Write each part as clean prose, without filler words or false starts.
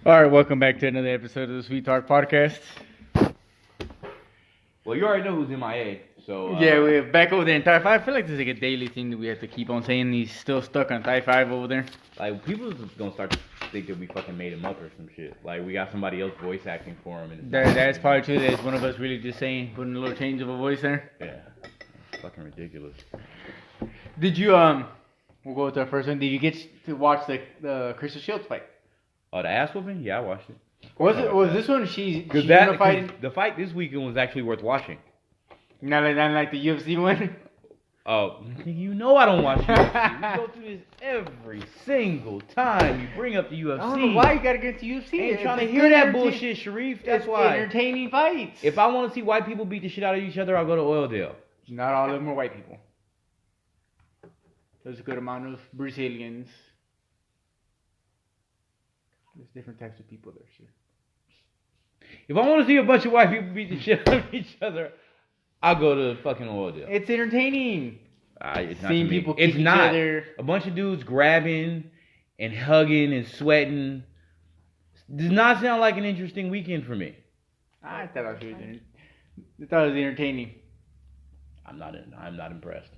All right, welcome back to another episode of the Sweet Talk Podcast. Well, you already know who's MIA, so... Yeah, we're back over there in Thai 5. I feel like this is like a daily thing that we have to keep on saying. He's still stuck on Thai 5 over there. Like, people just gonna start to think that we fucking made him up or some shit. Like, we got somebody else voice acting for him. And That's probably true. That's one of us really just saying, putting a little change of a voice there. Yeah, it's fucking ridiculous. Did you, we'll go with the first one. Did you get to watch the Crystal Shields fight? Oh, the ass whooping? Yeah, I watched it. Was this one she unified? The fight this weekend was actually worth watching. Not like the UFC one? Oh, you know I don't watch UFC. We go through this every single time you bring up the UFC. I don't know why you gotta get to UFC. I ain't trying to hear that bullshit, Sharif. That's why. Entertaining fights. If I want to see white people beat the shit out of each other, I'll go to Oildale. Not all of them are white people. There's a good amount of Brazilians. There's different types of people there, sure. If I want to see a bunch of white people beat the shit out of each other, I'll go to fucking Oildale. It's entertaining. It's not seeing people kick it's each not. Other. A bunch of dudes grabbing and hugging and sweating does not sound like an interesting weekend for me. I thought it was entertaining. I'm not impressed.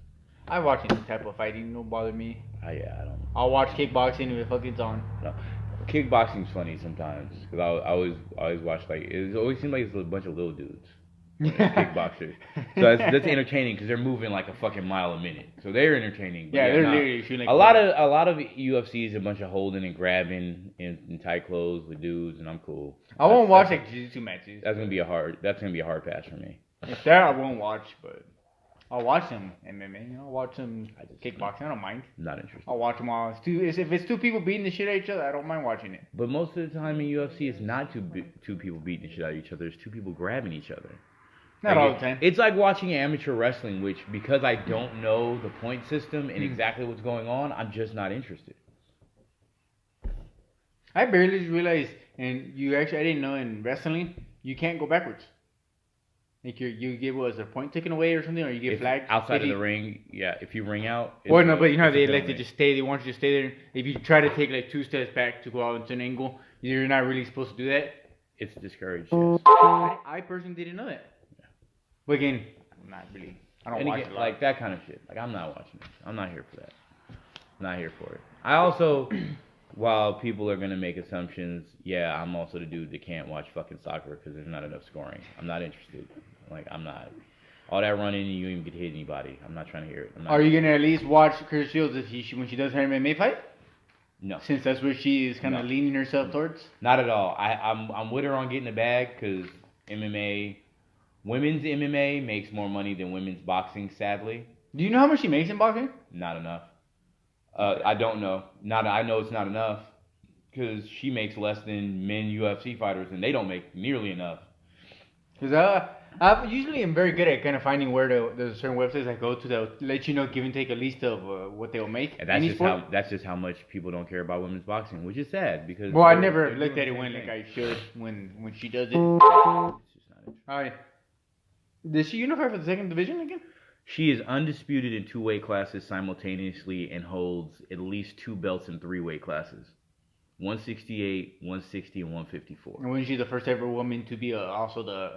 I watch any type of fighting. Don't bother me. I don't. I'll watch kickboxing if it's on. No. Kickboxing's funny sometimes because I always watch it always seems like it's a bunch of little dudes, kickboxers. So that's entertaining because they're moving like a fucking mile a minute. So they're entertaining. Yeah, they're literally shooting. A lot of UFC is a bunch of holding and grabbing in tight clothes with dudes, and I'm cool. I won't watch like jiu-jitsu matches. That's gonna be a hard pass for me. If that I won't watch, but I'll watch some MMA. I'll watch some kickboxing. I don't mind. Not interested. I'll watch them all. If it's two people beating the shit out of each other, I don't mind watching it. But most of the time in UFC, it's not two people beating the shit out of each other. It's two people grabbing each other. Not all the time. It's like watching amateur wrestling, which because I don't know the point system and exactly what's going on, I'm just not interested. I barely realized, and I didn't know in wrestling, you can't go backwards. Like you get a point taken away or something, or you get flagged outside of the ring. Yeah, if you ring out. Well, no, but you know how they like to just stay. They want you to stay there. If you try to take like 2 steps back to go out into an angle, you're not really supposed to do that. It's discouraged. I personally didn't know that. Yeah. But again, not really. I don't watch it like that kind of shit. Like I'm not watching it. I'm not here for that. I'm not here for it. I also. While people are going to make assumptions, yeah, I'm also the dude that can't watch fucking soccer because there's not enough scoring. I'm not interested. Like, I'm not. All that running and you don't even get to hit anybody. I'm not trying to hear it. Are you going to at least watch Chris Shields when she does her MMA fight? No. Since that's where she is kind of leaning herself towards? Not at all. I'm with her on getting a bag because women's MMA makes more money than women's boxing, sadly. Do you know how much she makes in boxing? Not enough. I don't know. I know it's not enough because she makes less than men UFC fighters, and they don't make nearly enough. Because I usually am very good at kind of finding where there's certain websites I go to that let you know, give and take a list of what they'll make. And that's just how much people don't care about women's boxing, which is sad because. Well, I never looked at it like I should when she does it. It's just not interesting. All right. Did she unify for the second division again? She is undisputed in 2 weight classes simultaneously and holds at least 2 belts in 3 weight classes. 168, 160, and 154. And wasn't she the first ever woman to be also the,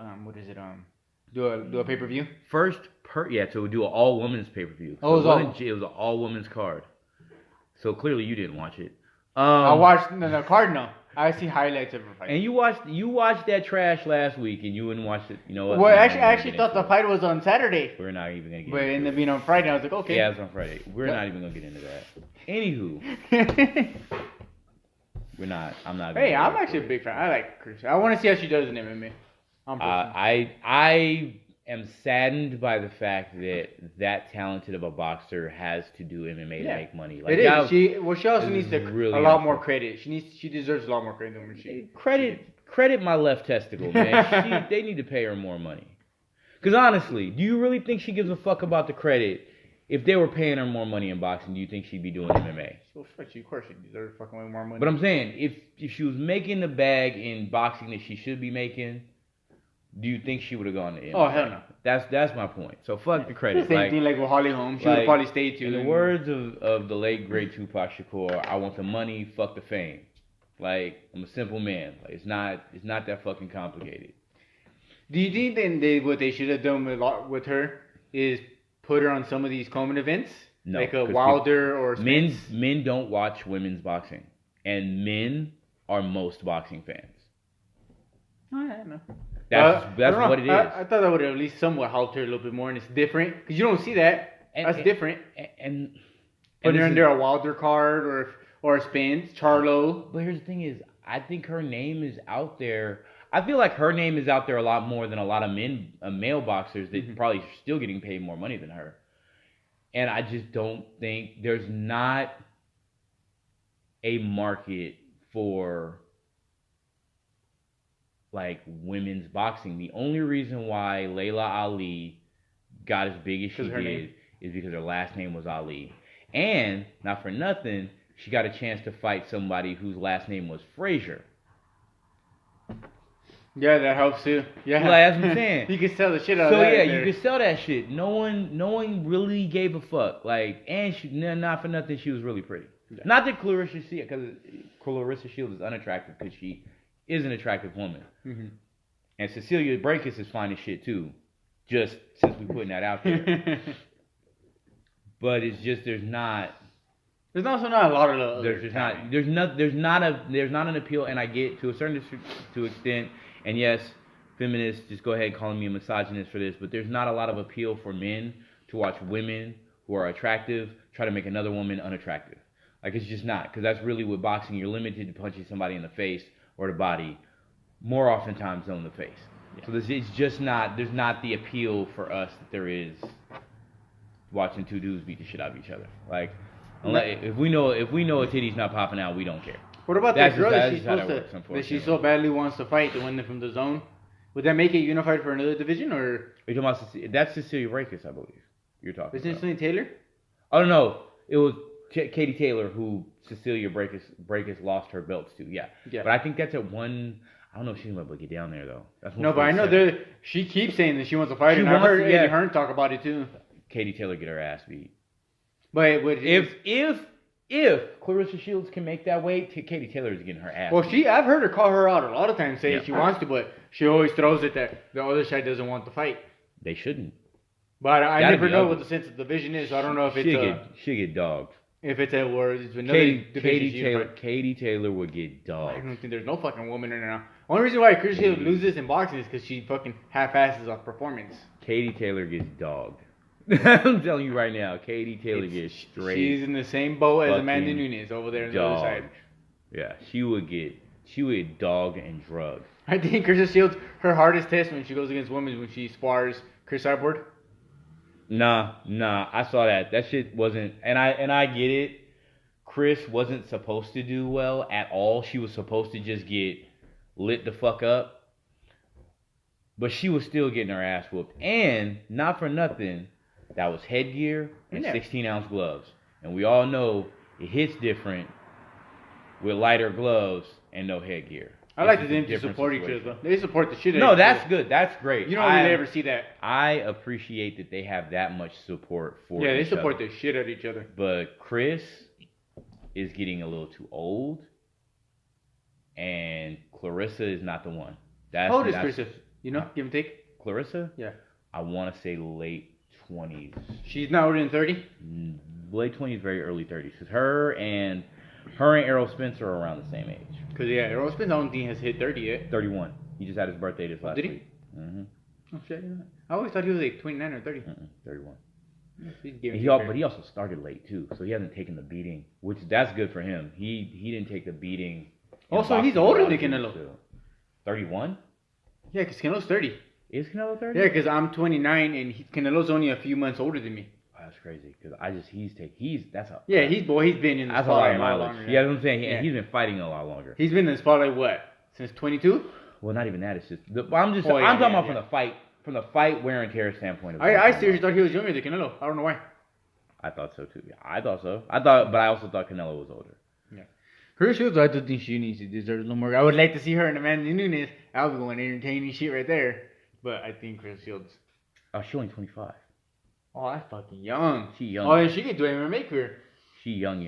do a pay-per-view? To do an all-women's pay-per-view. So it was an all-women's card. So clearly you didn't watch it. I watched the card, no. I see highlights of her fight. And you watched that trash last week, and you wouldn't watch it. You know what? Well, I actually thought the fight was on Saturday. We're not even gonna get. But it ended up being on Friday. I was like, okay. Yeah, it was on Friday. We're not even gonna get into that. Anywho, we're not. I'm not. Hey, I'm actually a big fan. I like Chris. I want to see how she does in MMA. I am saddened by the fact that talented of a boxer has to do MMA to make money. Like, it is. She also needs really a lot more credit. She deserves a lot more credit than when she. Credit my left testicle, man. They need to pay her more money. Because honestly, do you really think she gives a fuck about the credit? If they were paying her more money in boxing, do you think she'd be doing MMA? Of course she deserves fucking way more money. But I'm saying, if she was making the bag in boxing that she should be making, do you think she would have gone to MMA? Oh, hell no. That's my point. So fuck the credit. Same thing like with Holly Holm. She would probably stay too. In the words of the late great Tupac Shakur, I want the money, fuck the fame. Like, I'm a simple man. Like, it's not that fucking complicated. Do you think then what they should have done with her is put her on some of these common events? No, like a Wilder or Spence? Men don't watch women's boxing, and men are most boxing fans. Oh, yeah, I know. That's what it is. I thought that would have at least somewhat helped her a little bit more, and it's different because you don't see that. That's different. And when you're under a Wilder card or a Spence, Charlo. But here's the thing: is I think her name is out there. I feel like her name is out there a lot more than a lot of male boxers that probably are still getting paid more money than her. And I just don't think there's not a market for like women's boxing. The only reason why Layla Ali got as big as she did is because her last name was Ali. And not for nothing, she got a chance to fight somebody whose last name was Frazier. Yeah, that helps too. Yeah, like, that's what I'm saying. You can sell the shit out of that. So yeah, you can sell that shit. No one really gave a fuck. Like, and she, not for nothing, she was really pretty. Yeah. Not that Clarissa Shields is unattractive, because she is an attractive woman. Mm-hmm. And Cecilia Brækhus is fine as shit too. Just since we're putting that out there. But it's just there's also not a lot of there's not an appeal, and I get to a certain extent. And yes, feminists, just go ahead calling me a misogynist for this, but there's not a lot of appeal for men to watch women who are attractive try to make another woman unattractive. Like, it's just not, because that's really what boxing, you're limited to punching somebody in the face or the body more oftentimes than in the face. Yeah. So it's just not, there's not the appeal for us that there is watching two dudes beat the shit out of each other. Like, if we know a titty's not popping out, we don't care. What about that girl that she so badly wants to fight, the one from the zone? Would that make it unified for another division, or? Are you talking about that's Cecilia Brækhus, I believe. You're talking. Isn't it something Taylor? Oh no, it was Katie Taylor who Cecilia Brækhus lost her belts to. Yeah. But I think that's at one. I don't know if she's gonna be able to get down there though. No, but I know she keeps saying that she wants to fight, and I heard Eddie Hearn talk about it too. Katie Taylor get her ass beat. But if Clarissa Shields can make that weight, Katie Taylor is getting her ass. Well, I've heard her call her out a lot of times, saying she wants to, but she always throws it that the other side doesn't want to fight. They shouldn't. But I never know what the sense of division is, so I don't know if she'll get dogged. If it's another division. Katie Taylor would get dogged. I don't think there's no fucking woman in there now. Only reason why Clarissa Shields loses in boxing is because she fucking half-asses off performance. Katie Taylor gets dogged. I'm telling you right now, Katie Taylor gets straight. She's in the same boat as Amanda Nunes over there on the other side. Yeah, she would get dogged and drugged. I think Clarissa Shields, her hardest test when she goes against women is when she spars Chris Cyborg. Nah, I saw that. That shit wasn't, and I get it. Chris wasn't supposed to do well at all. She was supposed to just get lit the fuck up. But she was still getting her ass whooped. And, not for nothing, that was headgear and 16-ounce gloves. And we all know it hits different with lighter gloves and no headgear. I like them to support each other. They support the shit out of each other. No, that's good. That's great. You don't really ever see that. I appreciate that they have that much support for each other. Yeah, they support the shit out of each other. But Chris is getting a little too old. And Clarissa is not the one. How old is Clarissa? You know, give and take? Clarissa? Yeah. I want to say late 20s. She's not older than 30? Late 20s, very early 30s. Because her and Errol Spence are around the same age. Because, Errol Spence, I don't think has hit 30 yet. 31. He just had his birthday this last week. Did he? Mm-hmm. Oh, shit. I always thought he was like 29 or 30. 31. Yeah, but he also started late, too. So he hasn't taken the beating, which that's good for him. He didn't take the beating. Also, he's older than Canelo. 31? Yeah, because Canelo's 30. Is Canelo 30? Yeah, because I'm 29 and Canelo's only a few months older than me. Oh, that's crazy. Because he's been in the spotlight a lot longer. Yeah, that's what I'm saying. He's been fighting a lot longer. He's been in the spotlight since 22? Well, not even that. It's just I'm talking about from the fight wear and tear standpoint. I seriously thought he was younger than Canelo. I don't know why. I thought so too. Yeah, I thought so. But I also thought Canelo was older. Yeah. Chris Shields, I do think she deserves a little more. I would like to see her and Amanda Nunes. That would be one entertaining shit right there. But I think Chris Shields. Oh, she's only 25. Oh, that's fucking young. She young. Oh, yeah, she could do an MMA career. She young.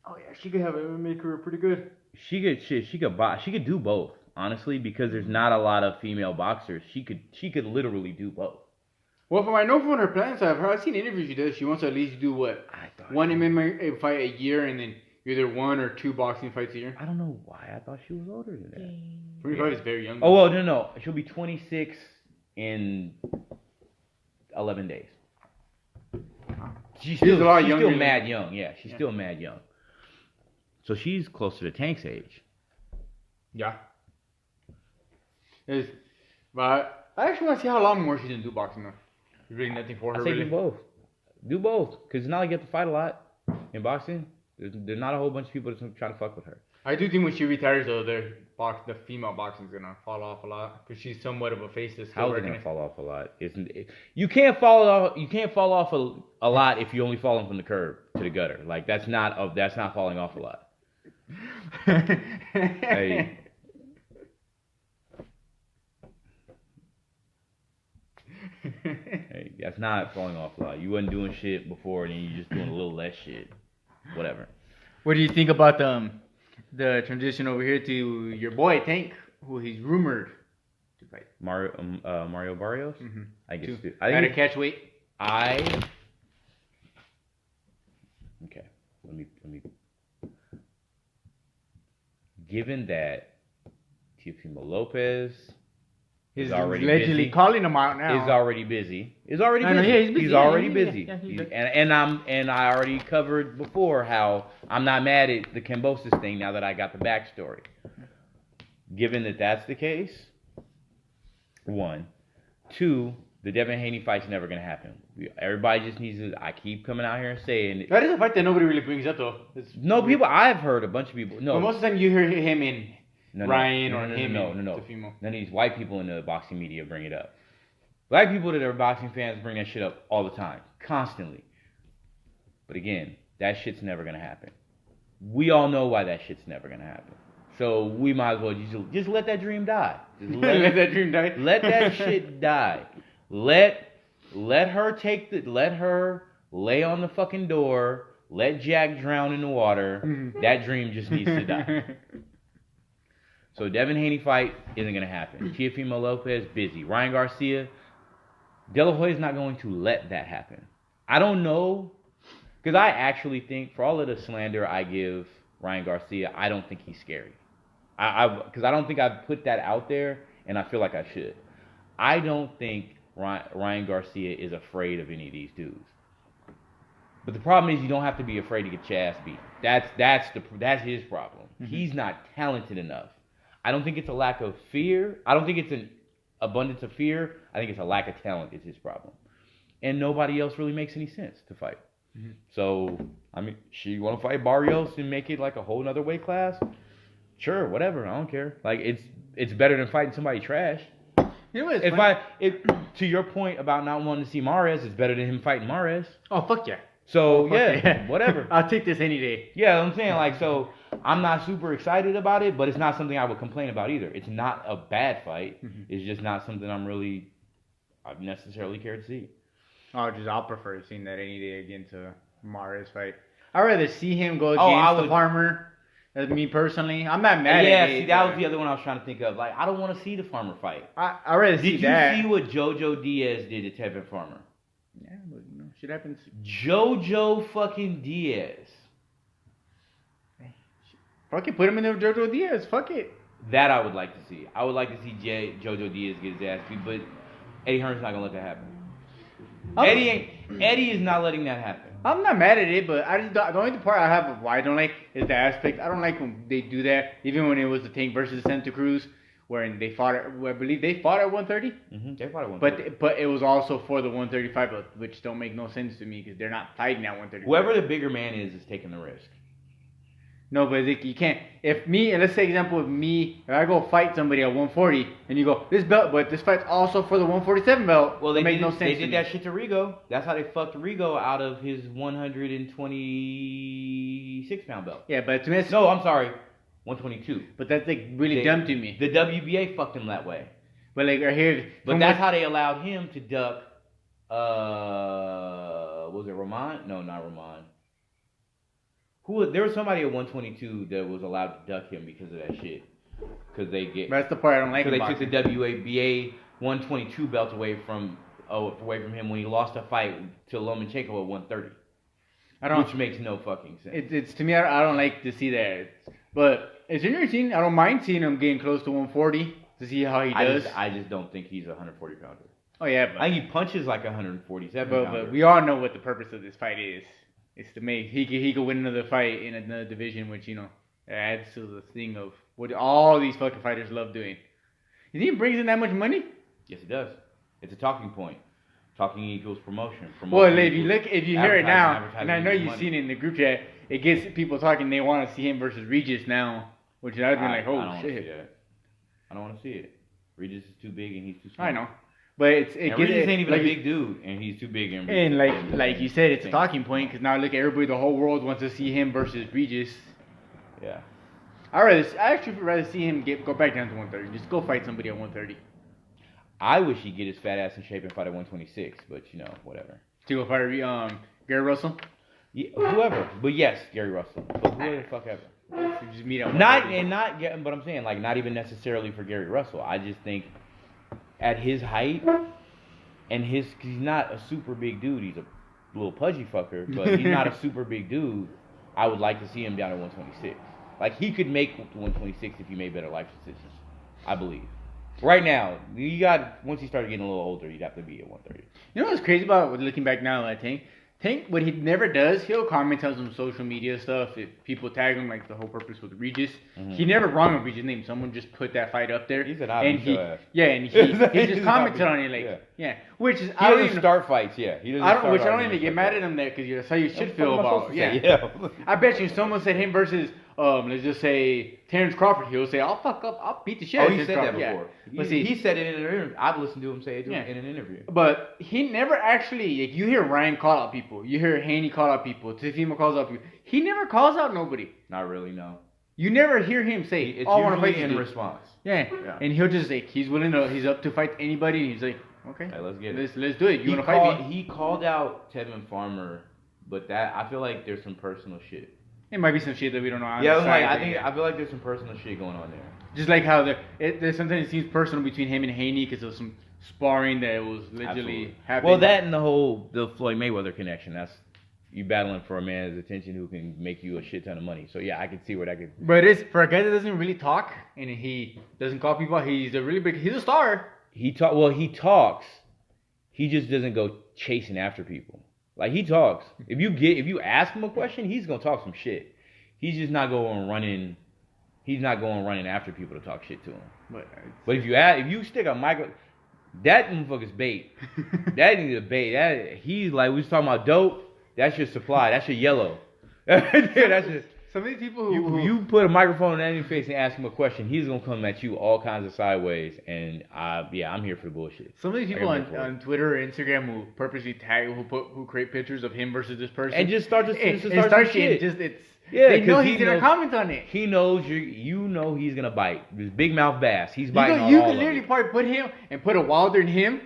Oh, yeah, she could have an MMA career pretty good. She could do both, honestly, because there's not a lot of female boxers. She could literally do both. Well, from I know from her plans, I've seen interviews she does. She wants to at least do what? One MMA fight a year, and then either 1 or 2 boxing fights a year. I don't know why. I thought she was older than that. 25 is very young. Oh, well, no. She'll be 26 in 11 days. She's still mad young. Yeah, she's still mad young. So she's closer to Tank's age. Yeah. But I actually want to see how long more she's going to do boxing, though. There's really nothing for her, really. Do both. Because it's not like you have to fight a lot in boxing. There's not a whole bunch of people that's trying to fuck with her. I do think when she retires, though, the female boxing is going to fall off a lot. Because she's somewhat of a face that's still How's it going to fall off a lot? You can't fall off a lot if you're only falling from the curb to the gutter. Like, that's not falling off a lot. Hey. Hey, that's not falling off a lot. You wasn't doing shit before, and then you just doing a little less shit. Whatever. What do you think about the transition over here to your boy Tank, who he's rumored to fight? Mario Barrios? Mm-hmm. I guess. I think catch weight. Okay. Let me. Given that Teofimo Lopez is already allegedly busy, calling him out now. Is already busy. He's already busy. And I already covered before how I'm not mad at the Kambosos thing now that I got the backstory. Given that that's the case, 1, 2, the Devin Haney fight's never gonna happen. Everybody just needs to. I keep coming out here and saying it. That is a fight that nobody really brings up, though. I've heard a bunch of people. No, but most of the time you hear him in Ryan or him. No. None of these white people in the boxing media bring it up. Black people that are boxing fans bring that shit up all the time, constantly. But again, that shit's never gonna happen. We all know why that shit's never gonna happen. So we might as well just let that dream die. Just let that dream die. Let that shit die. Let her lay on the fucking door. Let Jack drown in the water. Mm-hmm. That dream just needs to die. So Devin Haney fight isn't gonna happen. Teofimo Lopez busy. Ryan Garcia, De La Hoya's not going to let that happen. I don't know, because I actually think for all of the slander I give Ryan Garcia, I don't think he's scary. Because I don't think I've put that out there, and I feel like I should. I don't think Ryan Garcia is afraid of any of these dudes. But the problem is you don't have to be afraid to get your ass beat. That's his problem. Mm-hmm. He's not talented enough. I don't think it's a lack of fear. I don't think it's an abundance of fear. I think it's a lack of talent is his problem. And nobody else really makes any sense to fight. Mm-hmm. So, I mean, she want to fight Barrios and make it like a whole nother weight class? Sure, whatever. I don't care. Like, it's better than fighting somebody trash. You know what? To your point about not wanting to see Mares, it's better than him fighting Mares. Oh, fuck yeah. So, whatever. I'll take this any day. Yeah, I'm saying, like, so I'm not super excited about it, but it's not something I would complain about either. It's not a bad fight. Mm-hmm. It's just not something I've necessarily cared to see. I'll prefer seeing that any day against a Mares fight. I'd rather see him go against the Farmer. That's me personally. I'm not mad at it. Yeah, see, that was the other one I was trying to think of. Like, I don't want to see the Farmer fight. I'd rather see that. Did you see what JoJo Diaz did to Tevin Farmer? Yeah, but shit happens. JoJo fucking Diaz. Fuck it, put him in there with JoJo Diaz. Fuck it. That I would like to see. I would like to see JoJo Diaz get his ass beat, but Eddie Hearn's not gonna let that happen. Eddie is not letting that happen. I'm not mad at it, but the only part I have of why I don't like is the aspect. I don't like when they do that, even when it was the Tank versus Santa Cruz, where they fought at, I believe they fought at 130. Mm-hmm. They fought at 130. But it was also for the 135 belt, which don't make no sense to me because they're not fighting at 135. Whoever the bigger man is taking the risk. No, but you can't. If let's say example of me, if I go fight somebody at 140, and you go, this fight's also for the 147 belt. Well, they make no sense. They did that shit to Rigo. That's how they fucked Rigo out of his 126-pound belt. Yeah, but to me, no, I'm sorry, 122. But that's like really dumb to me. The WBA fucked him that way. But like right here, but that's how they allowed him to duck. Was it Roman? No, not Roman. There was somebody at 122 that was allowed to duck him because of that shit. Because that's the part I don't like. Because they took the WABA 122 belt away from him when he lost a fight to Lomachenko at 130. Which makes no fucking sense. It's to me, I don't like to see that. But it's interesting. I don't mind seeing him getting close to 140 to see how he does. I just don't think he's a 140 pounder. Oh yeah, but I think he punches like a 147 pounder. But we all know what the purpose of this fight is. It's to make he could win another fight in another division, which adds to the thing of what all these fucking fighters love doing. You think he brings in that much money? Yes, he does. It's a talking point. Talking equals promotion. Well, if you hear it now, and I know you've seen it in the group chat, it gets people talking. They want to see him versus Regis now, which I've been like, oh shit. I don't want to see it. Regis is too big and he's too small. I know, but Regis ain't even a big dude, and he's too big. And like you said, it's a talking point because now look, everybody, the whole world wants to see him versus Regis. Yeah. I actually would rather see him go back down to 130. Just go fight somebody at 130. I wish he'd get his fat ass in shape and fight at 126, but whatever. To go fight Gary Russell? Yeah, whoever. But yes, Gary Russell. But whoever the fuck ever. Just meet him. But I'm saying not even necessarily for Gary Russell. I just think at his height and cause he's not a super big dude. He's a little pudgy fucker, but he's not a super big dude. I would like to see him down at 126. Like he could make 126 if he made better life decisions. I believe. Right now, once he started getting a little older, you'd have to be at 130. You know what's crazy about looking back now at Tank? Tank, what he never does, he'll comment on some social media stuff. If people tag him, like the whole purpose with Regis, he never wrong with Regis' name. Someone just put that fight up there. He said, and he just commented on it, which is he doesn't start fights. Yeah, he doesn't. I don't even get mad at him there because that's how you should feel about. Yeah. I bet you someone said him versus let's just say Terrence Crawford, he'll say, I'll beat the shit out of Terrence Crawford. He said that before. Yeah. But he said it in an interview. I've listened to him say it in an interview. But he never actually, you hear Ryan call out people. You hear Haney call out people. Tefima calls out people. He never calls out nobody. Not really, no. You never hear him say, it's usually in response. Yeah. And he'll just say, he's up to fight anybody. And he's like, okay, let's get it. Let's do it. You want to fight me? He called out Tevin Farmer, but I feel like there's some personal shit. It might be some shit that we don't know. I feel like there's some personal shit going on there. Just like how sometimes it seems personal between him and Haney because of some sparring that was literally happening. Well, that and the Floyd Mayweather connection. That's you battling for a man's attention who can make you a shit ton of money. So yeah, I can see where that could. But it's for a guy that doesn't really talk and he doesn't call people out. He's a star. He talks. He just doesn't go chasing after people. Like he talks. If you ask him a question, he's gonna talk some shit. He's just not going running. He's not going running after people to talk shit to him. But if you stick a micro, that motherfucker's bait. That is a bait. He's like we was talking about dope. That's your supply. That's your yellow. That's just. Some of these people who you put a microphone in his face and ask him a question, he's gonna come at you all kinds of sideways. And I'm here for the bullshit. Some of these people on Twitter or Instagram who purposely tag who create pictures of him versus this person and just start shit. They know he's gonna comment on it. He knows he's gonna bite. This big mouth bass. He's biting all You of can literally it. probably put him and put a Wilder in him,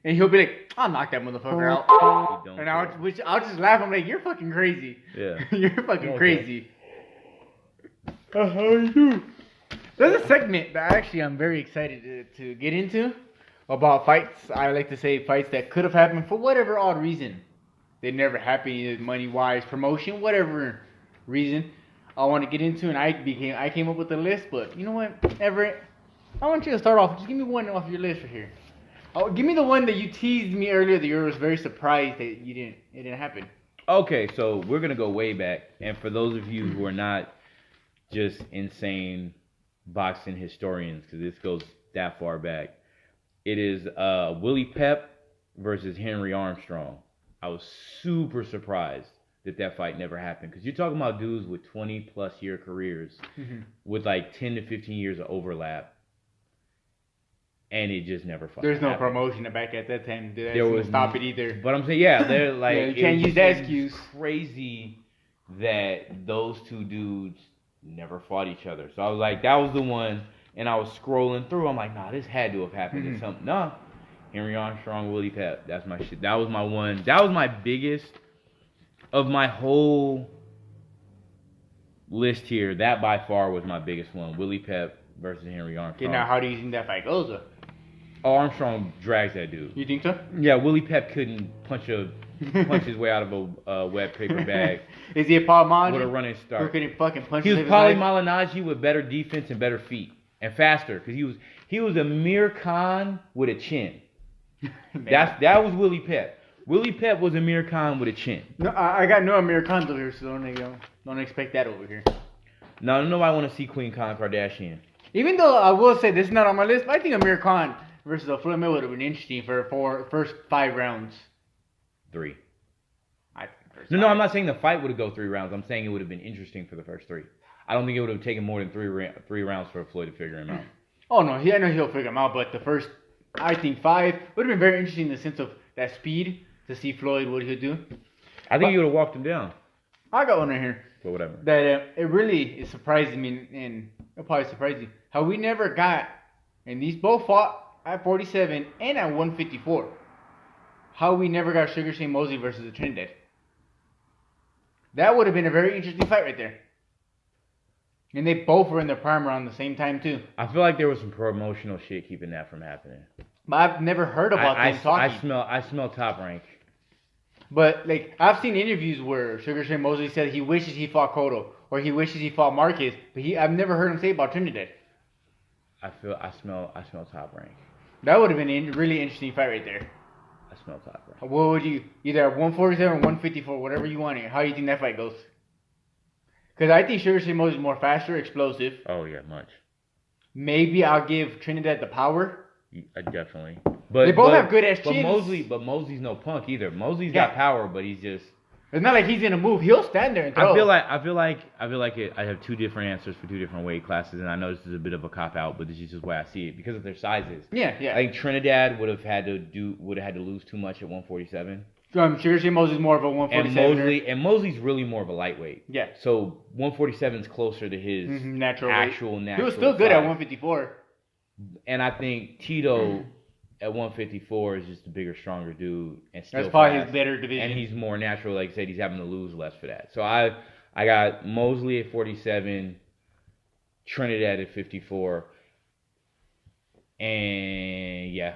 and he'll be like, I'll knock that motherfucker out. And I'll just laugh. I'm like, you're fucking crazy. Yeah. You're fucking crazy. How you do? There's a segment that actually I'm very excited to get into about fights. I like to say fights that could have happened for whatever odd reason. They never happened, money-wise, promotion, whatever reason. I want to get into, and I came up with a list. But you know what, Everett? I want you to start off. Just give me one off your list right here. Oh, give me the one that you teased me earlier that you were very surprised that it didn't happen. Okay, so we're gonna go way back, and for those of you who are not just insane boxing historians, because this goes that far back, it is Willie Pep versus Henry Armstrong. I was super surprised that fight never happened, because you're talking about dudes with 20 plus year careers with like 10 to 15 years of overlap, and it just never fucking There's no happened. Promotion back at that time. There was stop it either. But I'm saying, they're like you can't use that excuse. Crazy that those two dudes never fought each other. So I was like, that was the one, and I was scrolling through. I'm like, nah, this had to have happened in something. Nah, Henry Armstrong, Willie Pep. That's my shit. That was my one. That was my biggest of my whole list here, that by far was my biggest one. Willie Pep versus Henry Armstrong. Okay, now how do you think that fight goes, though? Oh, Armstrong drags that dude. You think so? Yeah, Willie Pep couldn't punch his way out of a wet paper bag. Is he a Paul Malignaggi? With a running start. Who couldn't fucking punch He was his Paulie life? Malignaggi with better defense and better feet and faster because he was Amir Khan with a chin. That was Willie Pep. Willie Pep was Amir Khan with a chin. No, I got no Amir Khan over here, so don't expect that over here. No, nobody want to see Queen Khan Kardashian. Even though I will say this is not on my list, I think Amir Khan versus Floyd Mayweather would have been interesting for first 5 rounds. 3. I think first No, 5. I'm not saying the fight would go 3 rounds. I'm saying it would have been interesting for the first 3. I don't think it would have taken more than 3 rounds for Floyd to figure him out. Oh no, I know he'll figure him out, but the first, I think 5 would have been very interesting in the sense of that speed to see Floyd what he'll do. I think he would have walked him down. I got one right here. But whatever. That it really is surprising me, and it'll probably surprise you, how we never got, and these both fought at 47 and at 154, how we never got Sugar Shane Mosley versus the Trinidad. That would have been a very interesting fight right there. And they both were in their prime around the same time too. I feel like there was some promotional shit keeping that from happening. But I've never heard about them talking. I smell Top Rank. But like I've seen interviews where Sugar Shane Mosley said he wishes he fought Cotto or he wishes he fought Marquez, but I've never heard him say about Trinidad. I smell Top Rank. That would have been a really interesting fight right there. I smell Top Rank. What would you either 147 or 154, whatever you want it? How do you think that fight goes? Because I think Sugar Shane Mosley is more faster, explosive. Oh yeah, much. Maybe I'll give Trinidad the power. Definitely. But they both have good ass chins. But Mosley's no punk either. Mosley's got power, but he's just. It's not like he's gonna move. He'll stand there and throw. I feel like I have 2 different answers for 2 different weight classes, and I know this is a bit of a cop out, but this is just the way I see it because of their sizes. Yeah. I think Trinidad would have had to lose too much at 147. Sugar Shane Mosley's more of a 147. And Mosley's really more of a lightweight. Yeah. So 147 is closer to his natural actual. He was still good size. at 154. And I think Tito at 154 is just a bigger, stronger dude, and still that's probably fast. his better division. And he's more natural. Like I said, he's having to lose less for that. So I got Mosley at 47, Trinidad at 54, and yeah.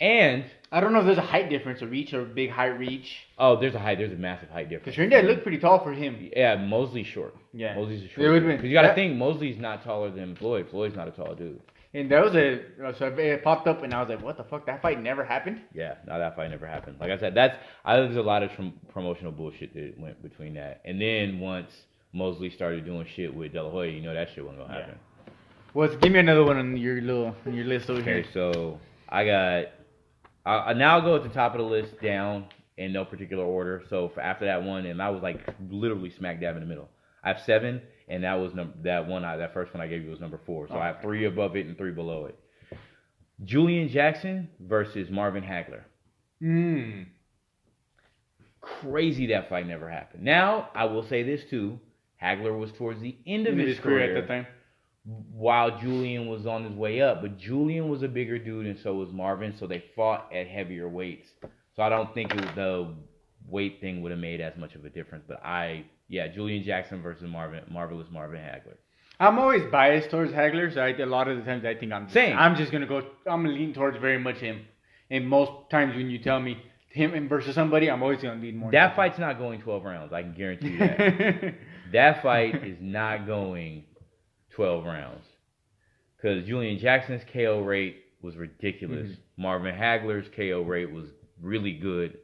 And I don't know if there's a height difference, a reach, or a big height reach. Oh, there's a massive height difference. Because Trinidad looked pretty tall for him. Yeah, Mosley's short. Yeah, Mosley's a short. Because you got to think Mosley's not taller than Floyd. Floyd's not a tall dude. And that was so it popped up, and I was like, "What the fuck? That fight never happened." Yeah, no, that fight never happened. Like I said, there's a lot of promotional bullshit that went between that. And then once Mosley started doing shit with De La Hoya, you know that shit wasn't gonna happen. Yeah. Well, give me another one on your list over here. Okay, so I got. Now I'll go at the top of the list down in no particular order. So after that one, and I was like literally smack dab in the middle. I have 7, and that was that first one I gave you was number 4. So I have 3 above it and 3 below it. Julian Jackson versus Marvin Hagler. Crazy that fight never happened. Now I will say this too: Hagler was towards the end of his career at that time, while Julian was on his way up. But Julian was a bigger dude, and so was Marvin. So they fought at heavier weights. So I don't think the weight thing would have made as much of a difference. But Julian Jackson versus marvelous Marvin Hagler. I'm always biased towards Hagler, so a lot of the times I think I'm just gonna lean towards very much him. And most times when you tell me him versus somebody, I'm always gonna lean more. That fight's not going 12 rounds. I can guarantee you that. That fight is not going 12 rounds because Julian Jackson's KO rate was ridiculous. Marvin Hagler's KO rate was really good,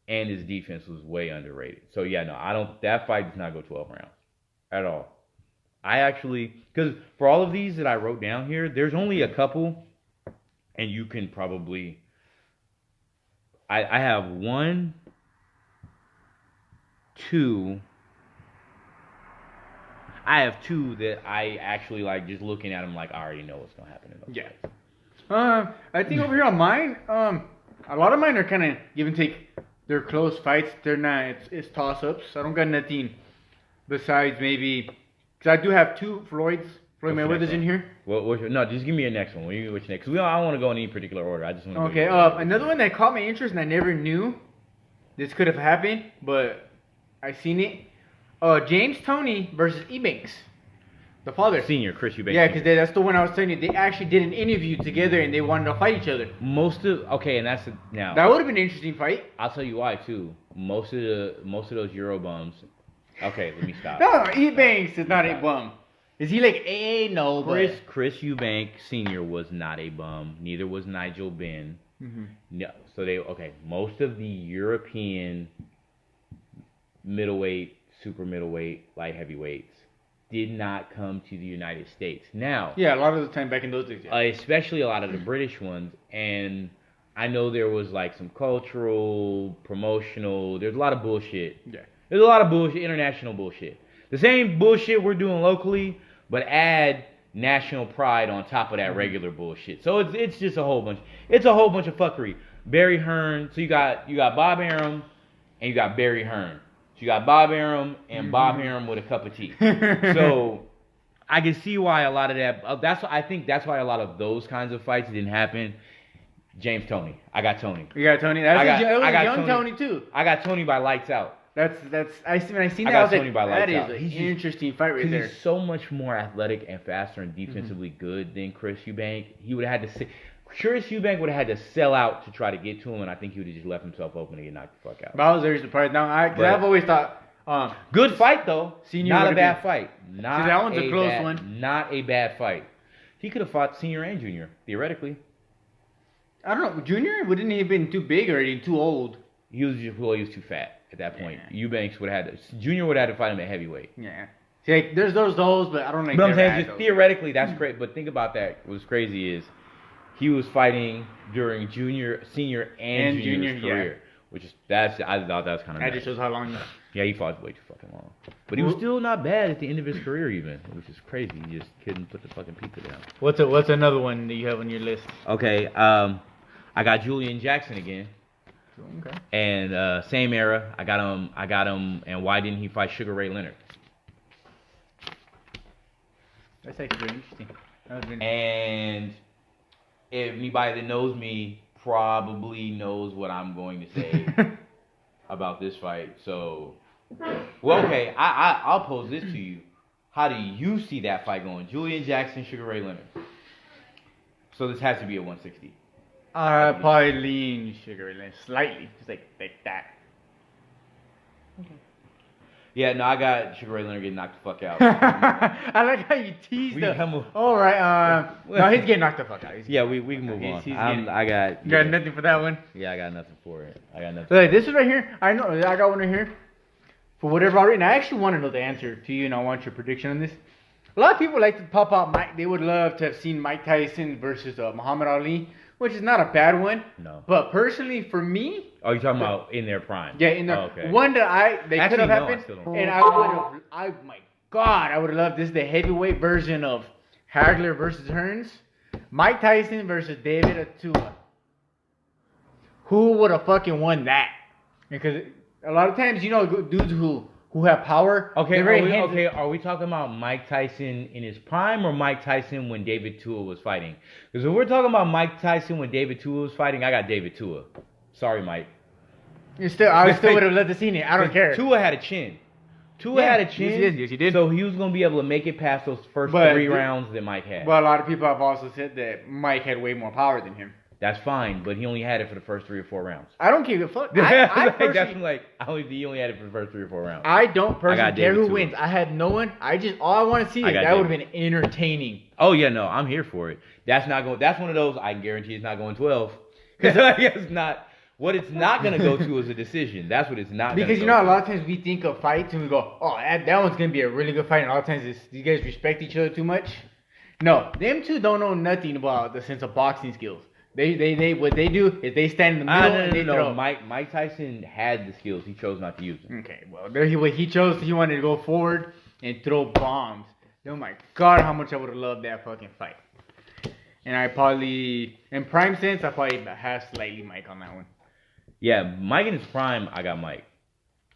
and his defense was way underrated. So that fight does not go 12 rounds at all. I actually, because for all of these that I wrote down here, there's only a couple, and you can probably, I have 1, 2. I have 2 that I actually like just looking at them like I already know what's gonna happen in those fights. I think over here on mine, a lot of mine are kind of give and take. They're close fights. They're not. It's toss ups. I don't got nothing besides maybe because I do have 2 Floyd Mayweather's in here. No, just give me your next one. Which next? Because I don't want to go in any particular order. I just want to. Okay. Another one that caught my interest and I never knew this could have happened, but I seen it. James Toney versus Ebanks, the father. Senior, Chris Eubanks. Yeah, because that's the one I was telling you. They actually did an interview together and they wanted to fight each other. Now That would have been an interesting fight. I'll tell you why too. Most of those Euro bums. Okay, let me stop. No, Ebanks is not a bum. Is he like AA? No, Chris Eubanks Senior was not a bum. Neither was Nigel Benn. Mm-hmm. No, so most of the European middleweight, super middleweight, light heavyweights did not come to the United States. Now, yeah, a lot of the time back in those days, yeah. Especially a lot of the British ones, and I know there was like some cultural, promotional. There's a lot of bullshit. Yeah, there's a lot of bullshit, international bullshit. The same bullshit we're doing locally, but add national pride on top of that regular bullshit. So it's just a whole bunch. It's a whole bunch of fuckery. Barry Hearn. So you got Bob Arum and you got Barry Hearn. So you got Bob Arum and Bob Arum with a cup of tea. So I can see why a lot of that. I think that's why a lot of those kinds of fights didn't happen. James Toney. I got Tony. You got Tony. That was a young Tony too. I got Tony by lights out. When I seen that, I was like, that is an interesting fight right there. He's so much more athletic and faster and defensively good than Chris Eubank. He would have had to. Chris Eubank would have had to sell out to try to get to him, and I think he would have just left himself open to get knocked the fuck out. But I was very surprised. Now, I've always thought. Good fight though. Senior not a bad fight. Not that one's a close one. Not a bad fight. He could have fought Senior and Junior theoretically. I don't know. Junior wouldn't he have been too big or too old? He was too fat at that point. Yeah. Eubanks would have had to. Junior would have had to fight him at heavyweight. Yeah. See, like, there's those, but I don't think. But I'm saying just theoretically, that's great. But think about that. What's crazy is he was fighting during Senior, and Junior's career, which is I thought that was kind of. That just shows how long. Yeah, he fought way too fucking long. But he was still not bad at the end of his career, even, which is crazy. He just couldn't put the fucking pizza down. What's another one that you have on your list? Okay, I got Julian Jackson again. Okay. And same era, I got him. And why didn't he fight Sugar Ray Leonard? That's actually very interesting. And if anybody that knows me probably knows what I'm going to say about this fight. So, well, okay, I'll pose this to you. How do you see that fight going? Julian Jackson, Sugar Ray Leonard. So this has to be a 160. I probably lean Sugar Ray Leonard slightly, just like that. Okay. Yeah, no, I got Sugar Ray Leonard getting knocked the fuck out. I like how you teased him. All right, no, he's getting knocked the fuck out. We can move on. I got. You got nothing for that one. Yeah, I got nothing for it. So, like, this is right here. I know I got one right here. For whatever reason, I actually want to know the answer to you, and I want your prediction on this. A lot of people like to pop out Mike. They would love to have seen Mike Tyson versus Muhammad Ali, which is not a bad one. No. But personally, for me. Oh, you're talking about in their prime? Yeah, in their one that they could have happened, and I would have. My God, I would have loved this. The heavyweight version of Hagler versus Hearns, Mike Tyson versus David Atua. Who would have fucking won that? Because a lot of times, dudes who have power. Okay, are we talking about Mike Tyson in his prime or Mike Tyson when David Tua was fighting? Because if we're talking about Mike Tyson when David Tua was fighting, I got David Tua. Sorry, Mike. I still would have loved to see it. I don't care. Tua had a chin. Had a chin. Yes, he did. So he was going to be able to make it past those first 3 rounds that Mike had. Well, a lot of people have also said that Mike had way more power than him. That's fine, but he only had it for the first 3 or 4 rounds. I don't give a fuck. He only had it for the first 3 or 4 rounds. I don't personally care who wins. I had no one. All I want to see is that would have been entertaining. Oh yeah, no, I'm here for it. That's one of those I can guarantee it's not going 12. Because it's not. What it's not going to go to is a decision. That's what it's not going to go to. Because a lot of times we think of fights and we go, oh, that one's going to be a really good fight. And a lot of times these guys respect each other too much. No, them two don't know nothing about the sense of boxing skills. They what they do is they stand in the middle and they throw. Mike Tyson had the skills. He chose not to use them. Okay, well, he wanted to go forward and throw bombs. Oh my God, how much I would have loved that fucking fight. And I probably, in prime sense, I probably have slightly Mike on that one. Yeah, Mike in his prime, I got Mike.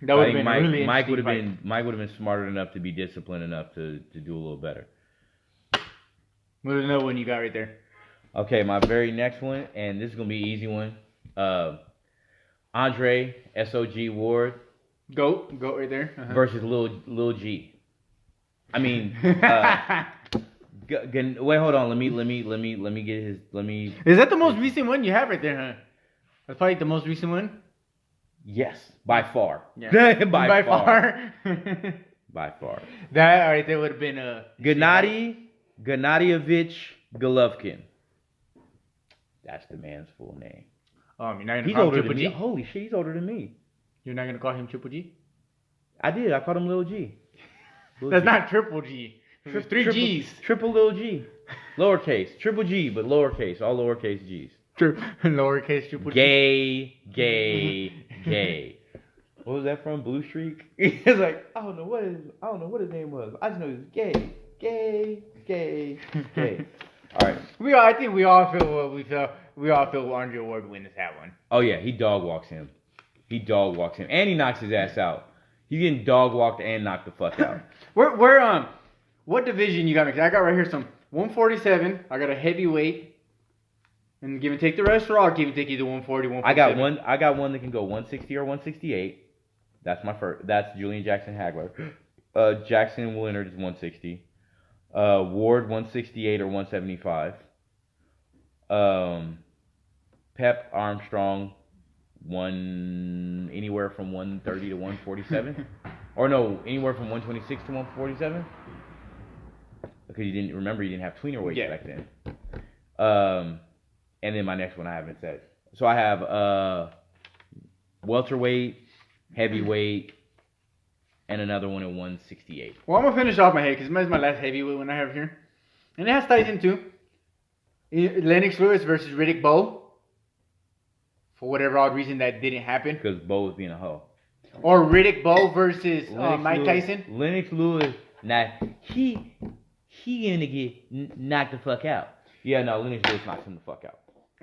That would have been really Mike would have been smart enough to be disciplined enough to do a little better. What's another one you got right there? Okay, my very next one, and this is gonna be an easy one. Andre SOG Ward Goat right there. versus Lil G. I mean, wait, hold on. Let me get his. Is that the most recent one you have right there, huh? That's probably the most recent one. Yes, by far. Yeah. by far. By far. That right there would have been a Gennadievich Golovkin. That's the man's full name. You're not gonna He's call him older Triple than me. G? Holy shit, he's older than me. You're not gonna call him Triple G? I did. I called him Lil G. That's not Triple G. There's three G's. Triple Lil G. Lowercase. Triple G, but lowercase. All lowercase G's. Lowercase Triple G. Gay. What was that from? Blue Streak? It's like, I don't know what his name was. I just know he was gay. All right. I think we all feel what we felt. We all feel Andre Ward wins that one. Oh yeah, he dog walks him. And he knocks his ass out. He's getting dog walked and knocked the fuck out. What division you got? I got right here some 147. I got a heavyweight, and give and take the rest, or I'll give and take either 140, 147. I got one that can go 160 or 168. That's my first. That's Julian Jackson Hagler. Jackson Leonard is 160. Ward 168 or 175. Pep Armstrong anywhere from 130 to 147, or no, anywhere from 126 to 147. Because you didn't have tweener weights back then. And then my next one I haven't said. So I have welterweight, heavyweight, and another one at 168. Well, I'm gonna finish off my head because this is my last heavyweight one I have here, and it has Tyson too. Lennox Lewis versus Riddick Bowe. For whatever odd reason that didn't happen. Because Bowe was being a hoe. Or Riddick Bowe versus Mike Tyson. Lennox Lewis, he gonna get knocked the fuck out. Yeah, no, Lennox Lewis knocks him the fuck out.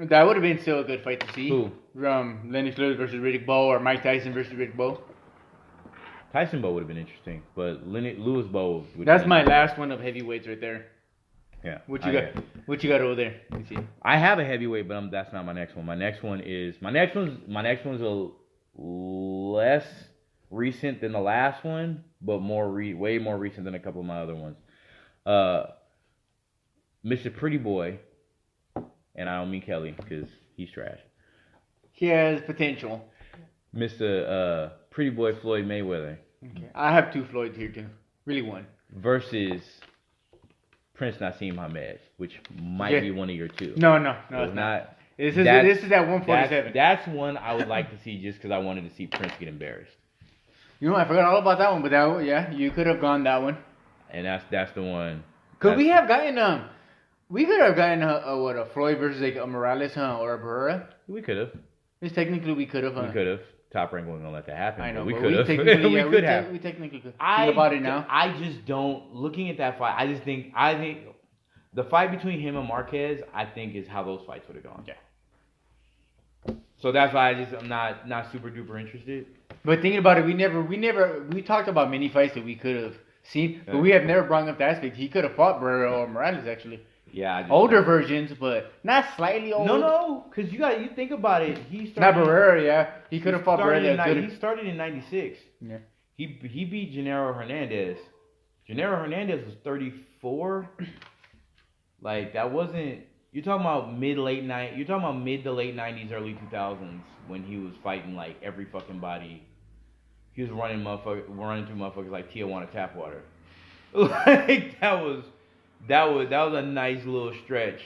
That would have been still a good fight to see. Who? Lennox Lewis versus Riddick Bowe, or Mike Tyson versus Riddick Bowe. Tyson Bowe would have been interesting, but Lewis Bowe. That's my last one of heavyweights right there. Yeah. What you got? What you got over there? Let me see. I have a heavyweight, but that's not my next one. My next one's a less recent than the last one, but way more recent than a couple of my other ones. Mr. Pretty Boy, and I don't mean Kelly because he's trash. He has potential. Mr. Pretty Boy Floyd Mayweather. Okay. I have two Floyds here too. Really one. Versus Prince Nassim Hamed, which might be one of your two. No, it's not. This is at 147. That's one I would like to see just because I wanted to see Prince get embarrassed. You know, I forgot all about that one, but you could have gone that one. And that's the one. Could we have gotten a Floyd versus a Morales, or a Barrera? We could have. Technically, we could have. We could have. Top Rank wasn't gonna let that happen. I know, we but could have. We could have. We technically could. Think about it now. I just don't. Looking at that fight, I think the fight between him and Marquez, I think, is how those fights would have gone. Yeah. So that's why I'm not super duper interested. But thinking about it, we talked about many fights that we could have seen, but we have never brought up the aspect he could have fought Barrera or Morales actually. Yeah, older versions, but not slightly old. No, because you think about it. He started. Not Barrera, yeah. He could have fought Barrera. He started in '96. Yeah. He beat Gennaro Hernandez. Gennaro Hernandez was 34. Like that wasn't. You're talking about mid to late '90s, early 2000s when he was fighting like every fucking body. He was running through motherfuckers like Tijuana tap water. Like that was a nice little stretch.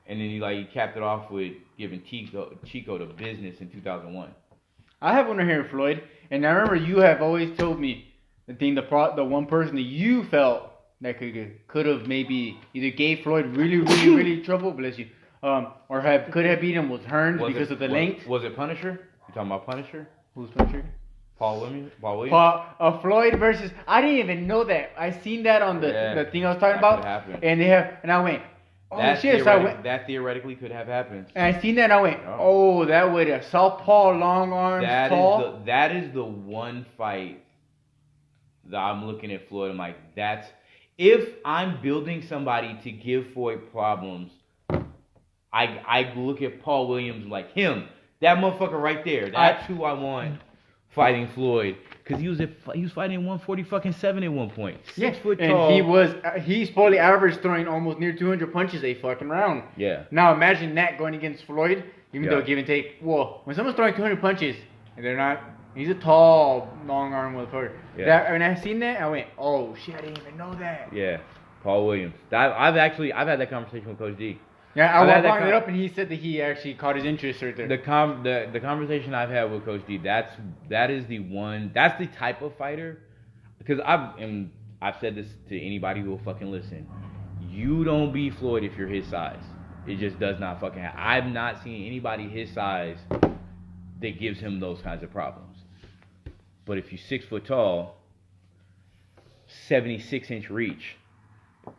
And then he capped it off with giving Chico the business in 2001. I have one right here, Floyd, and I remember you have always told me the one person that you felt that could have maybe either gave Floyd really trouble, bless you, or could have beat him was Hearns because of the length. Was it Punisher? You talking about Punisher? Who's Punisher? Paul Williams? Floyd versus. I didn't even know that. I seen that on the thing I was talking about, and I went, oh shit! That theoretically could have happened. And I seen that, and I went, oh, that would have southpaw, long arms, tall. That is the one fight that I'm looking at Floyd. I'm like, that's if I'm building somebody to give Floyd problems. I look at Paul Williams like him, that motherfucker right there. That's who I want fighting Floyd because he was fighting 147 at one point. 6 foot tall. And he supposedly averaged throwing almost near 200 punches a fucking round. Yeah. Now imagine that going against Floyd, even though give and take. Well, when someone's throwing 200 punches and they're not, he's a tall, long arm motherfucker. Yeah. When I seen that, I went, oh shit, I didn't even know that. Yeah. Paul Williams. I've had that conversation with Coach D. Yeah, I brought it up, and he said that he actually caught his interest right there. The conversation I've had with Coach D, that's the type of fighter, because I've said this to anybody who will fucking listen. You don't beat Floyd if you're his size. It just does not fucking happen. I've not seen anybody his size that gives him those kinds of problems. But if you're 6 foot tall, 76-inch reach,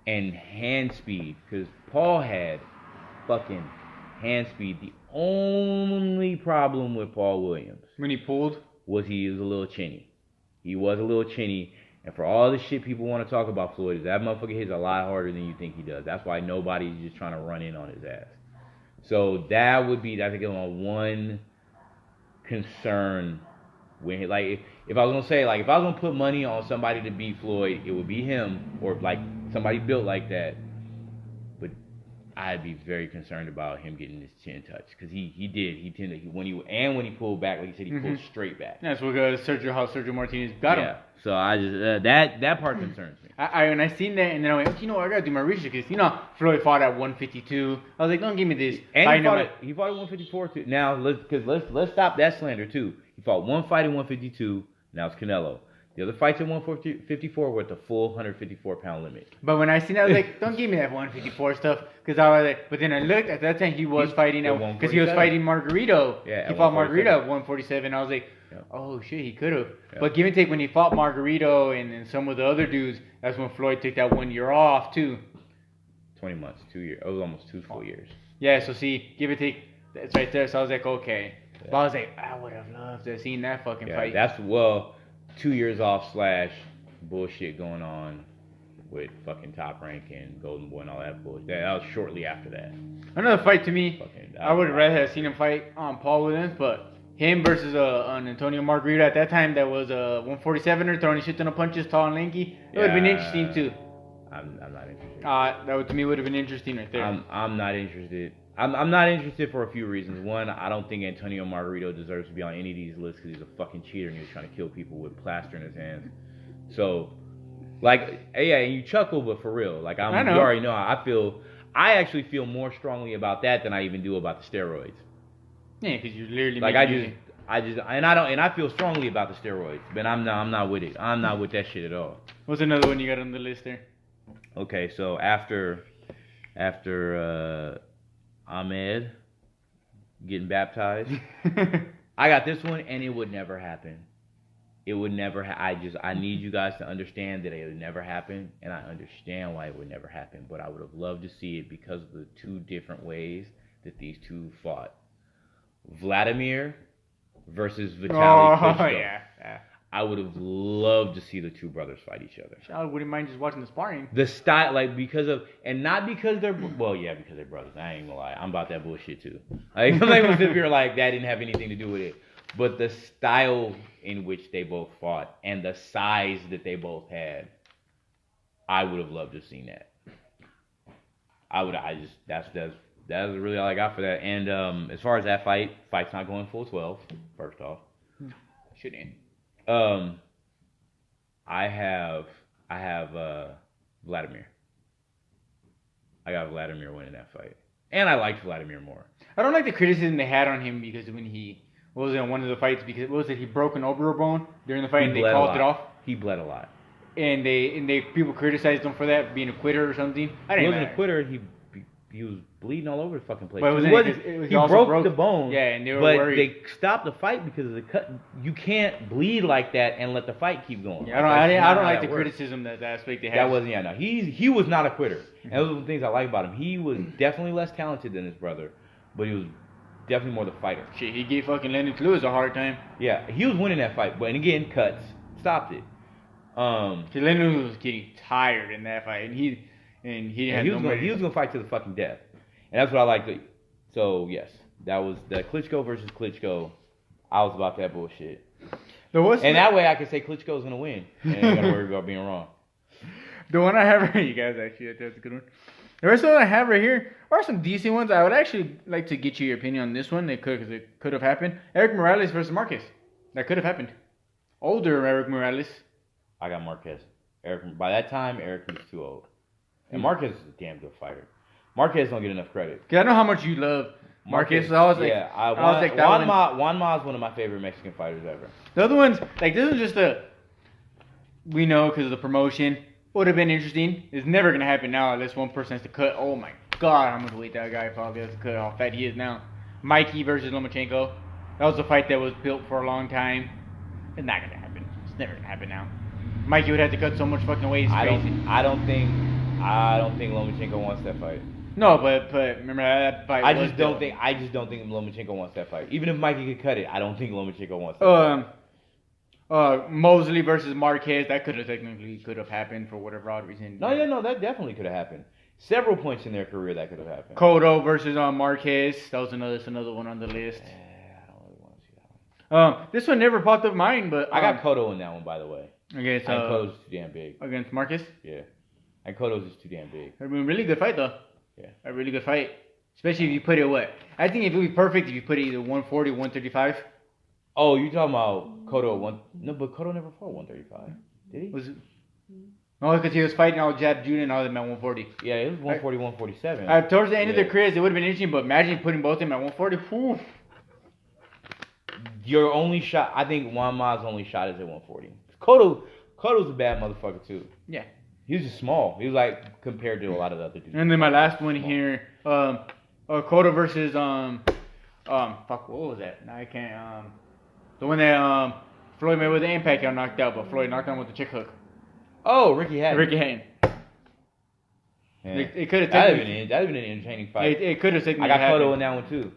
and hand speed, because Paul had fucking hand speed. The only problem with Paul Williams when he pulled was he was a little chinny. He was a little chinny, and for all the shit people want to talk about Floyd, is that motherfucker hits a lot harder than you think he does. That's why nobody's just trying to run in on his ass. So that would be, I think, one concern when, like, if I was gonna say, like, if I was gonna put money on somebody to beat Floyd, it would be him, or like somebody built like that. But I'd be very concerned about him getting his chin touched, because he tended when he pulled back, like he said, he pulled straight back. That's what Sergio Martinez got him. Yeah. So I just that part concerns me. When I seen that, and then I went, I gotta do my research, because Floyd fought at 152. I was like, don't give me this. And he fought at 154 too. Now let's stop that slander too. He fought one fight at 152. Now it's Canelo. The other fights at 154 were at the full 154-pound limit. But when I seen that, I was like, don't give me that 154 stuff, because I was like, but then I looked at that time, he was fighting at 147. Because he was fighting Margarito. Yeah, he fought Margarito at 147. I was like, oh shit, he could have. Yeah. But give and take, when he fought Margarito and some of the other dudes, that's when Floyd took that 1 year off too. 20 months, 2 years. It was almost 2 full years. Yeah, so see, give and take, that's right there. So I was like, okay. Yeah. But I was like, I would have loved to have seen that fucking fight. That's 2 years off / bullshit going on with fucking Top Rank and Golden Boy and all that bullshit. That was shortly after that. Another fight to me, I would have rather have seen him fight Paul Williams, but him versus an Antonio Margarito at that time, that was a 147er throwing a shit ton of punches, tall and lanky. It would have been interesting too. I'm not interested. That to me would have been interesting right there. I'm not interested. I'm not interested for a few reasons. One, I don't think Antonio Margarito deserves to be on any of these lists because he's a fucking cheater and he was trying to kill people with plaster in his hands. So, like, yeah, and you chuckle, but for real, like, I know. You already know how I actually feel more strongly about that than I even do about the steroids. Yeah, because you literally like I feel strongly about the steroids, but I'm not with it. I'm not with that shit at all. What's another one you got on the list there? Okay, so after Ahmed getting baptized, I got this one, and it would never happen. It would never. I need you guys to understand that it would never happen, and I understand why it would never happen. But I would have loved to see it because of the two different ways that these two fought. Vladimir versus Vitaly Klitschko. Oh yeah. I would have loved to see the two brothers fight each other. I wouldn't mind just watching the sparring. The style, like, because of, and not because they're, well, yeah, because they're brothers. I ain't gonna lie. I'm about that bullshit too. Like, I'm not gonna sit here like that didn't have anything to do with it. But the style in which they both fought and the size that they both had, I would have loved to have seen that. That's really all I got for that. And as far as that fight's not going full 12, first off. Shouldn't. I have Vladimir. I got Vladimir winning that fight. And I liked Vladimir more. I don't like the criticism they had on him because when he was in one of the fights, because he broke an elbow bone during the fight and they called it off. He bled a lot. And people criticized him for that, being a quitter or something. He wasn't a quitter. He was bleeding all over the fucking place. But he broke the bone. Yeah, and they were worried. They stopped the fight because of the cut. You can't bleed like that and let the fight keep going. Yeah, I don't like the criticism that aspect they had. That wasn't. Yeah, no. He was not a quitter. And those are the things I like about him. He was definitely less talented than his brother, but he was definitely more the fighter. Shit, he gave fucking Lennox Lewis a hard time. Yeah, he was winning that fight, but again, cuts stopped it. Lennox Lewis was getting tired in that fight, and he was gonna fight to the fucking death, and that's what I like. So yes, that was the Klitschko versus Klitschko. I was about that bullshit. And that way I can say Klitschko's gonna win, and I ain't gonna worry about being wrong. The one I have right, you guys actually, that's a good one. The rest of them I have right here are some decent ones. I would actually like to get your opinion on this one. Because it could have happened. Eric Morales versus Marquez. That could have happened. Older Eric Morales. I got Marquez. By that time, Eric was too old. And Marquez is a damn good fighter. Marquez don't get enough credit. Because I know how much you love Marquez. So I was like, Juan Ma is one of my favorite Mexican fighters ever. The other ones, like this was just we know because of the promotion. Would have been interesting. It's never gonna happen now unless one person has to cut. Oh my god, I'm gonna wait that guy probably has to cut how fat he is now. Mikey versus Lomachenko. That was a fight that was built for a long time. It's not gonna happen. It's never gonna happen now. Mikey would have to cut so much fucking weight. It's crazy. I don't think Lomachenko wants that fight. No, but remember that fight. I just don't think Lomachenko wants that fight. Even if Mikey could cut it, I don't think Lomachenko wants that fight. Mosley versus Marquez, that could have happened for whatever odd reason. No, that definitely could have happened. Several points in their career that could have happened. Cotto versus Marquez, that was another one on the list. I don't really want to see that one. This one never popped up mine, but I got Cotto in that one, by the way. Okay, so Cotto's too damn big against Marquez. Yeah, and Cotto's is too damn big. I mean, really good fight though. Yeah, a really good fight, especially if you put it I think it would be perfect if you put it either 140, 135. Oh, you talking about Cotto at No, but Cotto never fought 135. Did he? Was it? No, because he was fighting all Jab Judah and all them at 140. Yeah, it was 140, 147. Towards the end of their careers, it would have been interesting, but imagine putting both of them at 140. Whew. Your only shot, I think Juan Ma's only shot is at 140. Cotto's a bad motherfucker too. Yeah. He was just small. He was like compared to a lot of the other dudes. And then my last one here, Cotto versus what was that? I can't the one that Floyd Mayweather and Pacquiao knocked out, but Floyd knocked him with the chick hook. Oh, Ricky Hatton. Yeah. It could have taken. That'd have been an entertaining fight. It could have taken. I got Cotto in that one too.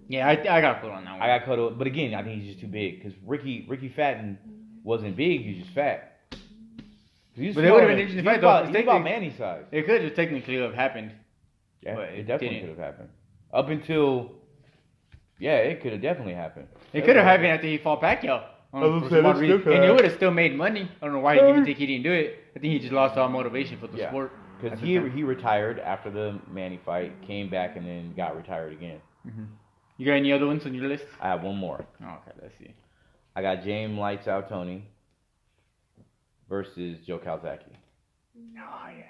Yeah, I got Cotto on that one. I got Cotto, but again, I think he's just too big because Ricky Fatton wasn't big. He was just fat. But it would have been an interesting fight though. He's about Manny's size. It could have technically have happened. Yeah, it definitely could have happened. Up until, it could have definitely happened. It could have happened after he fought Pacquiao. And he would have still made money. I don't know why he didn't do it. I think he just lost all motivation for the sport. Because he retired after the Manny fight, came back, and then got retired again. Mm-hmm. You got any other ones on your list? I have one more. Oh, okay, let's see. I got James Lights Out Tony versus Joe Calzaghe. Oh, yes.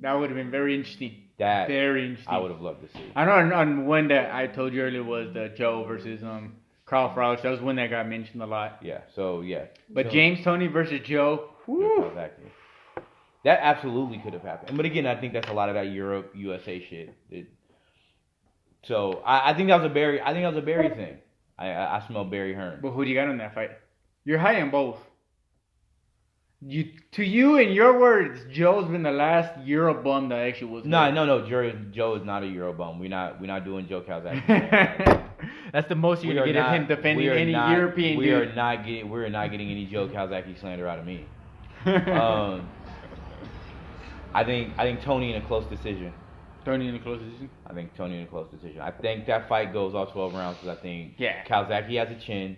That would have been very interesting. Very interesting. I would have loved to see. I know on one that I told you earlier was the Joe versus Carl Froch. That was one that got mentioned a lot. Yeah, so yeah. But James Toney versus Joe. Joe Calzaghe. That absolutely could have happened. But again, I think that's a lot of that Europe, USA shit. So I think that was a Barry thing. I smell Barry Hearn. But who do you got in that fight? You're high on both. To you, in your words, Joe's been the last Euro bum that actually was. No. Joe is not a Euro bum. We're not doing Joe Calzaghe. That's the most you're gonna get of him defending any European dude. We are not getting any Joe Calzaghe slander out of me. I think Tony in a close decision. Tony in a close decision? I think Tony in a close decision. I think that fight goes all 12 rounds because I think Calzaghe has a chin.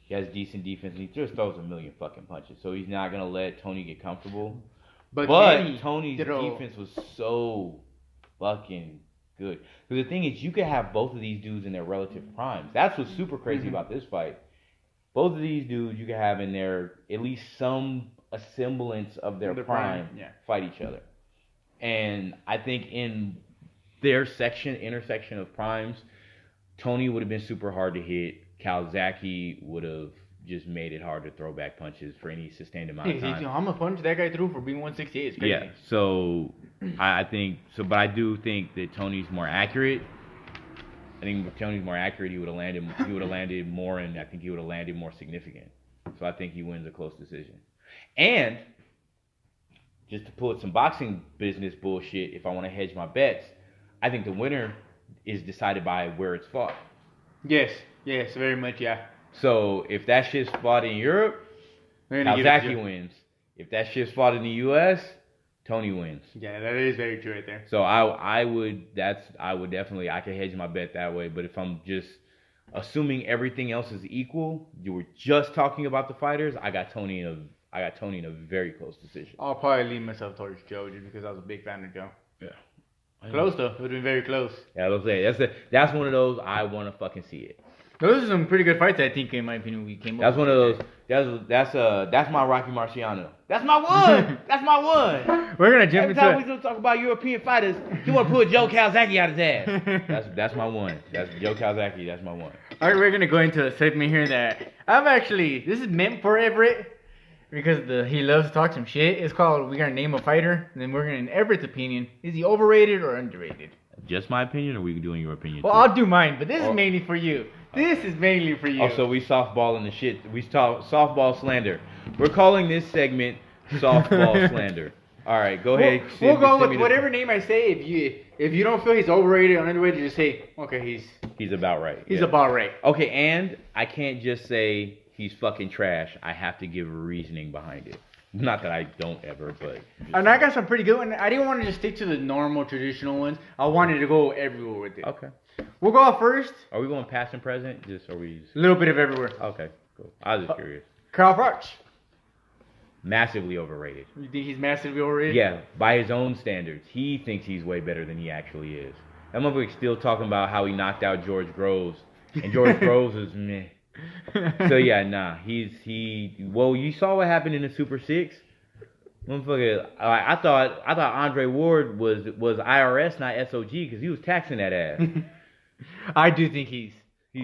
He has decent defense, and he just throws a million fucking punches. So he's not going to let Tony get comfortable. But Tony's defense was so fucking good. Because the thing is, you could have both of these dudes in their relative primes. That's what's super crazy about this fight. Both of these dudes, you could have in their, at least a semblance of their prime fight each other. And I think in their intersection of primes, Tony would have been super hard to hit. Calzaghe would have just made it hard to throw back punches for any sustained amount of time. How much punch that guy threw for being 168 is crazy. Yeah, so I think so, but I do think that Tony's more accurate. I think if Tony's more accurate, he would have landed more, and I think he would have landed more significant. So I think he wins a close decision. And just to pull some boxing business bullshit, if I want to hedge my bets, I think the winner is decided by where it's fought. Yes, very much, yeah. So if that shit's fought in Europe, Calzaghe wins. If that shit's fought in the U.S., Tony wins. Yeah, that is very true right there. So I could hedge my bet that way. But if I'm just assuming everything else is equal, you were just talking about the fighters. I got Tony in a very close decision. I'll probably lean myself towards Joe just because I was a big fan of Joe. Yeah. Close though. It would have been very close. Yeah, I was saying that's one of those I want to fucking see it. Those are some pretty good fights, I think, in my opinion. We came up. That's one of those. That's my Rocky Marciano. That's my one. That's my one. We're gonna jump Every into time we talk about European fighters, you want to put Joe Calzaghe out his ass. That's my one. That's Joe Calzaghe. That's my one. All right, we're gonna go into a segment here that this is meant for Everett because he loves to talk some shit. It's called we're gonna name a fighter, and then we're gonna in Everett's opinion, is he overrated or underrated? Just my opinion, or are we doing your opinion? Well, too? I'll do mine, but this is mainly for you. This is mainly for you. Also, we softballing the shit. We talk softball slander. We're calling this segment softball slander. All right, go ahead. We'll go with whatever name I say. If you don't feel he's overrated or underrated, just say okay. He's about right. He's about right. Okay, and I can't just say he's fucking trash. I have to give reasoning behind it. Not that I don't ever, but. And I got some pretty good ones. I didn't want to just stick to the normal traditional ones. I wanted to go everywhere with it. Okay. We'll go out first. Are we going past and present? A little bit of everywhere. Okay, cool. I was just curious. Carl Froch. Massively overrated. You think he's massively overrated? Yeah, by his own standards. He thinks he's way better than he actually is. That motherfucker's still talking about how he knocked out George Groves. And George Groves is meh. So yeah, nah. Well, you saw what happened in the Super 6? Motherfucker, I thought Andre Ward was IRS, not SOG, because he was taxing that ass. I do think he's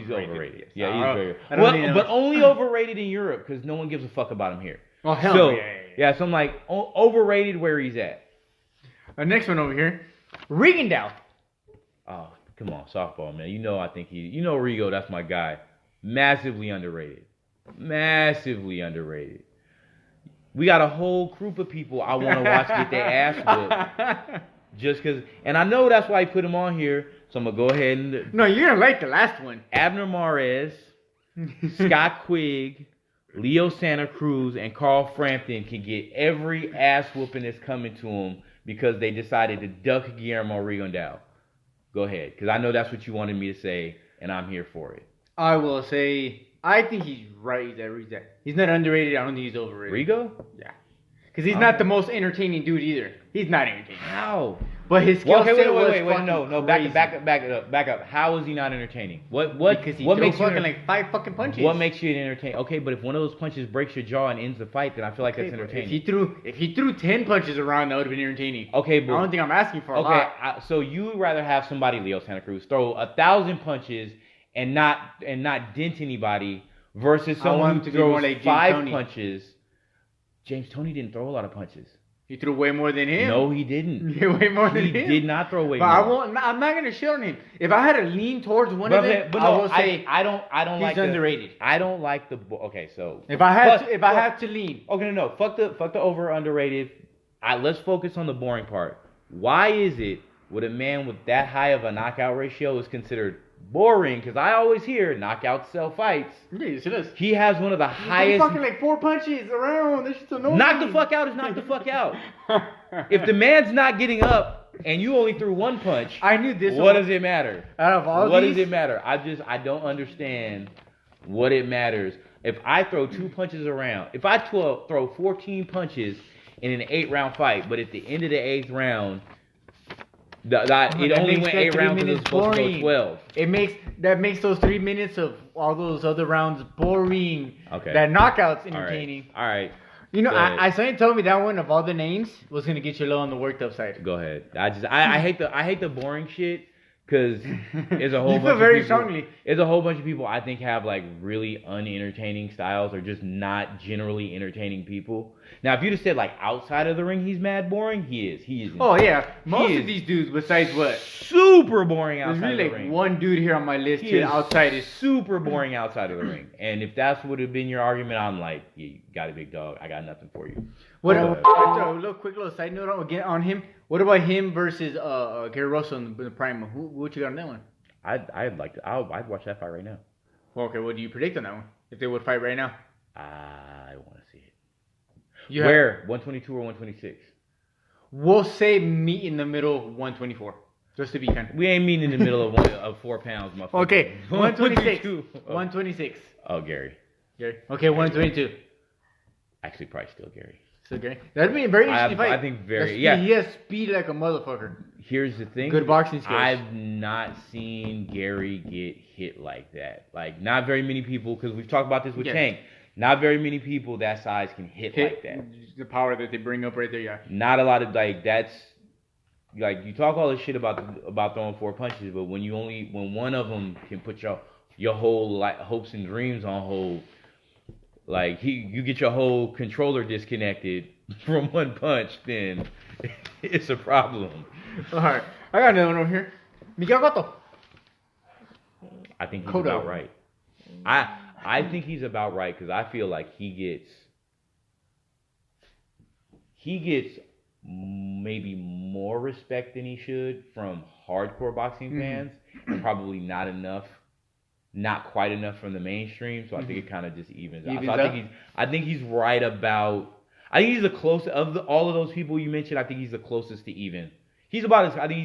overrated. Yeah, he's very. But only overrated in Europe because no one gives a fuck about him here. Oh hell so, yeah. So I'm like overrated where he's at. Our next one over here, Regendow. Oh come on, softball man. I think Rigo. That's my guy. Massively underrated. Massively underrated. We got a whole group of people I want to watch get their ass whooped. Just because, and I know that's why I put him on here. So I'm gonna go ahead and. No, you're gonna like the last one. Abner Mares, Scott Quigg, Leo Santa Cruz, and Carl Frampton can get every ass whooping that's coming to them because they decided to duck Guillermo Rigondeaux. Go ahead, because I know that's what you wanted me to say, and I'm here for it. I will say, I think he's right. He's not underrated. I don't think he's overrated. Rigo? Yeah. Because he's not the most entertaining dude either. He's not entertaining. How? But his skill set wait, no, back up. How is he not entertaining? Because he makes fucking like 5 fucking punches. What makes you entertaining? Okay, but if one of those punches breaks your jaw and ends the fight, then I feel like that's entertaining. If he threw 10 punches around, that would have been entertaining. Okay, but I don't think I'm asking for a lot. So you would rather have somebody, Leo Santa Cruz, throw 1,000 punches and not dent anybody versus someone who throws like 5 punches. James Toney didn't throw a lot of punches. He threw way more than him. No, he didn't. Way more than him. He did not throw way more. I'm not gonna shit on him. If I had to lean towards one of them, I will say I don't he's like underrated. I don't like the. Okay, so if I had to lean. Okay, no. Fuck the over underrated. Let's focus on the boring part. Why is it with a man with that high of a knockout ratio is considered boring? Because I always hear knockouts sell fights. Yeah, yes it is. He has one of the highest. He's fucking like 4 punches around. This shit's annoying. Knock the fuck out is knock the fuck out. If the man's not getting up and you only threw 1 punch, I knew this. What does it matter? Out of all what does it matter? I don't understand what it matters. If I throw 2 punches around, if I throw 14 punches in an 8-round fight, but at the end of the 8th round. It only went 8 rounds and it was supposed to go 12. That makes those 3 minutes of all those other rounds boring. Okay. That knockout's entertaining. All right. Somebody told me that one of all the names was gonna get you low on the worked up side. Go ahead. I hate the boring shit because there's a whole bunch feel of very people, strongly. There's a whole bunch of people I think have like really unentertaining styles or just not generally entertaining people. Now, if you'd have said like outside of the ring, he's mad boring. He is. Oh yeah, most of these dudes, besides what? Super boring outside There's really of the ring. One dude here on my list here outside is super boring outside of the ring. And if that's would have been your argument, I'm like, yeah, you got a big dog. I got nothing for you. A quick little side note again on him. What about him versus Gary Russell in the prime? What you got on that one? I'd watch that fight right now. Well, okay, what do you predict on that one? If they would fight right now? I want to see it. 122 or 126? We'll say meet in the middle, 124. Just to be kind. We ain't meeting in the middle of 4 pounds, motherfucker. Okay, 126. 122. 126. Oh, Gary. Gary. Okay, 122. Actually, probably still Gary. So Gary. That'd be a very interesting fight. I think very, Speed, yeah. He has speed like a motherfucker. Here's the thing. Good boxing skills. I've not seen Gary get hit like that. Like, not very many people, because we've talked about this with Tank. Not very many people that size can hit like that. The power that they bring up right there, yeah. Not a lot of, like, that's, like, you talk all this shit about throwing 4 punches, but when one of them can put your whole like hopes and dreams on hold, like you get your whole controller disconnected from one punch, then it's a problem. All right, I got another one over here. Miguel Cotto. I think he's about right. I think he's about right because I feel like he gets maybe more respect than he should from hardcore boxing fans, and probably not quite enough from the mainstream. So I think it kind of just evens out. So I think he's right about. I think he's the closest of all of those people you mentioned. I think he's the closest to even. I think he's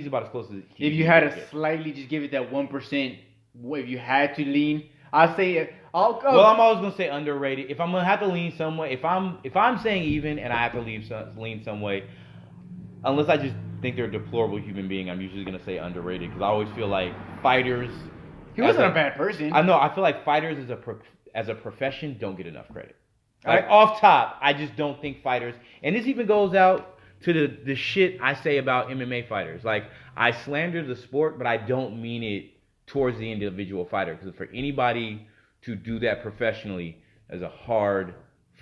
about as close as. If you had to slightly just give it that 1%, if you had to lean, I'd say I'll go. Well, I'm always gonna say underrated. If I'm gonna have to lean some way, if I'm saying even and I have to lean some way, unless I just think they're a deplorable human being, I'm usually gonna say underrated because I always feel like fighters. He wasn't a bad person. I know. I feel like fighters as a profession don't get enough credit. Like off top, I just don't think fighters. And this even goes out to the shit I say about MMA fighters. Like I slander the sport, but I don't mean it towards the individual fighter. Because for anybody to do that professionally is a hard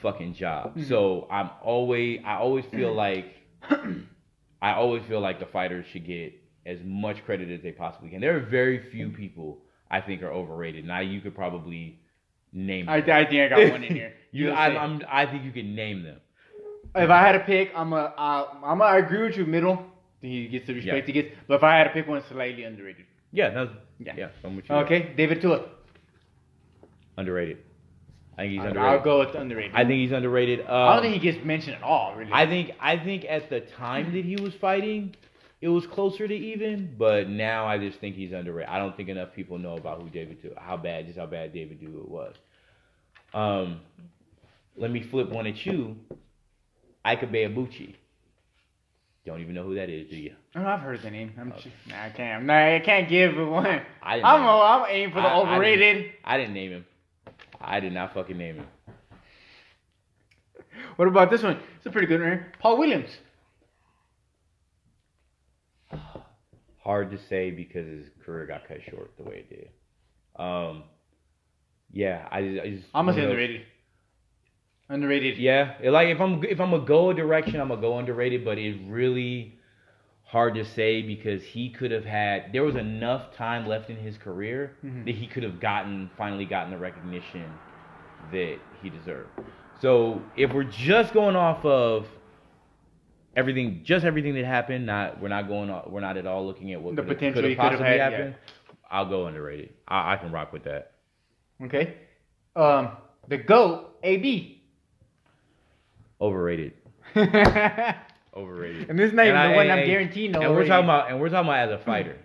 fucking job. So I always feel like the fighters should get as much credit as they possibly can. There are very few people I think are overrated. Now you could probably name them. I think I got one in here. I think you can name them. If I had to pick, I agree with you. Middle, he gets the respect he gets. But if I had to pick one, slightly underrated. Yeah, I'm with you. Okay, David Tua. Underrated. I think he's underrated. I'll go with underrated. I think he's underrated. I don't think he gets mentioned at all, really. I think at the time that he was fighting, it was closer to even. But now I just think he's underrated. I don't think enough people know about who David Tua, how bad David Tua was. Let me flip one at you. Ike Ibeabuchi. Don't even know who that is, do you? Oh, I've heard the name. I can't give one. I'm aiming for the overrated. I didn't name him. I did not fucking name him. What about this one? It's a pretty good one here. Paul Williams. Hard to say because his career got cut short the way it did. Yeah, I just. I'm gonna say underrated. Underrated. Yeah, like if I'm gonna go a direction, I'm gonna go underrated. But it's really hard to say because he could have had. There was enough time left in his career that he could have finally gotten the recognition that he deserved. So if we're just going off of everything that happened, we're not at all looking at what could have possibly happened. Yeah. I'll go underrated. I can rock with that. Okay. The GOAT, AB. Overrated. Overrated. And this is not even the one I'm guaranteeing. And we're talking about as a fighter.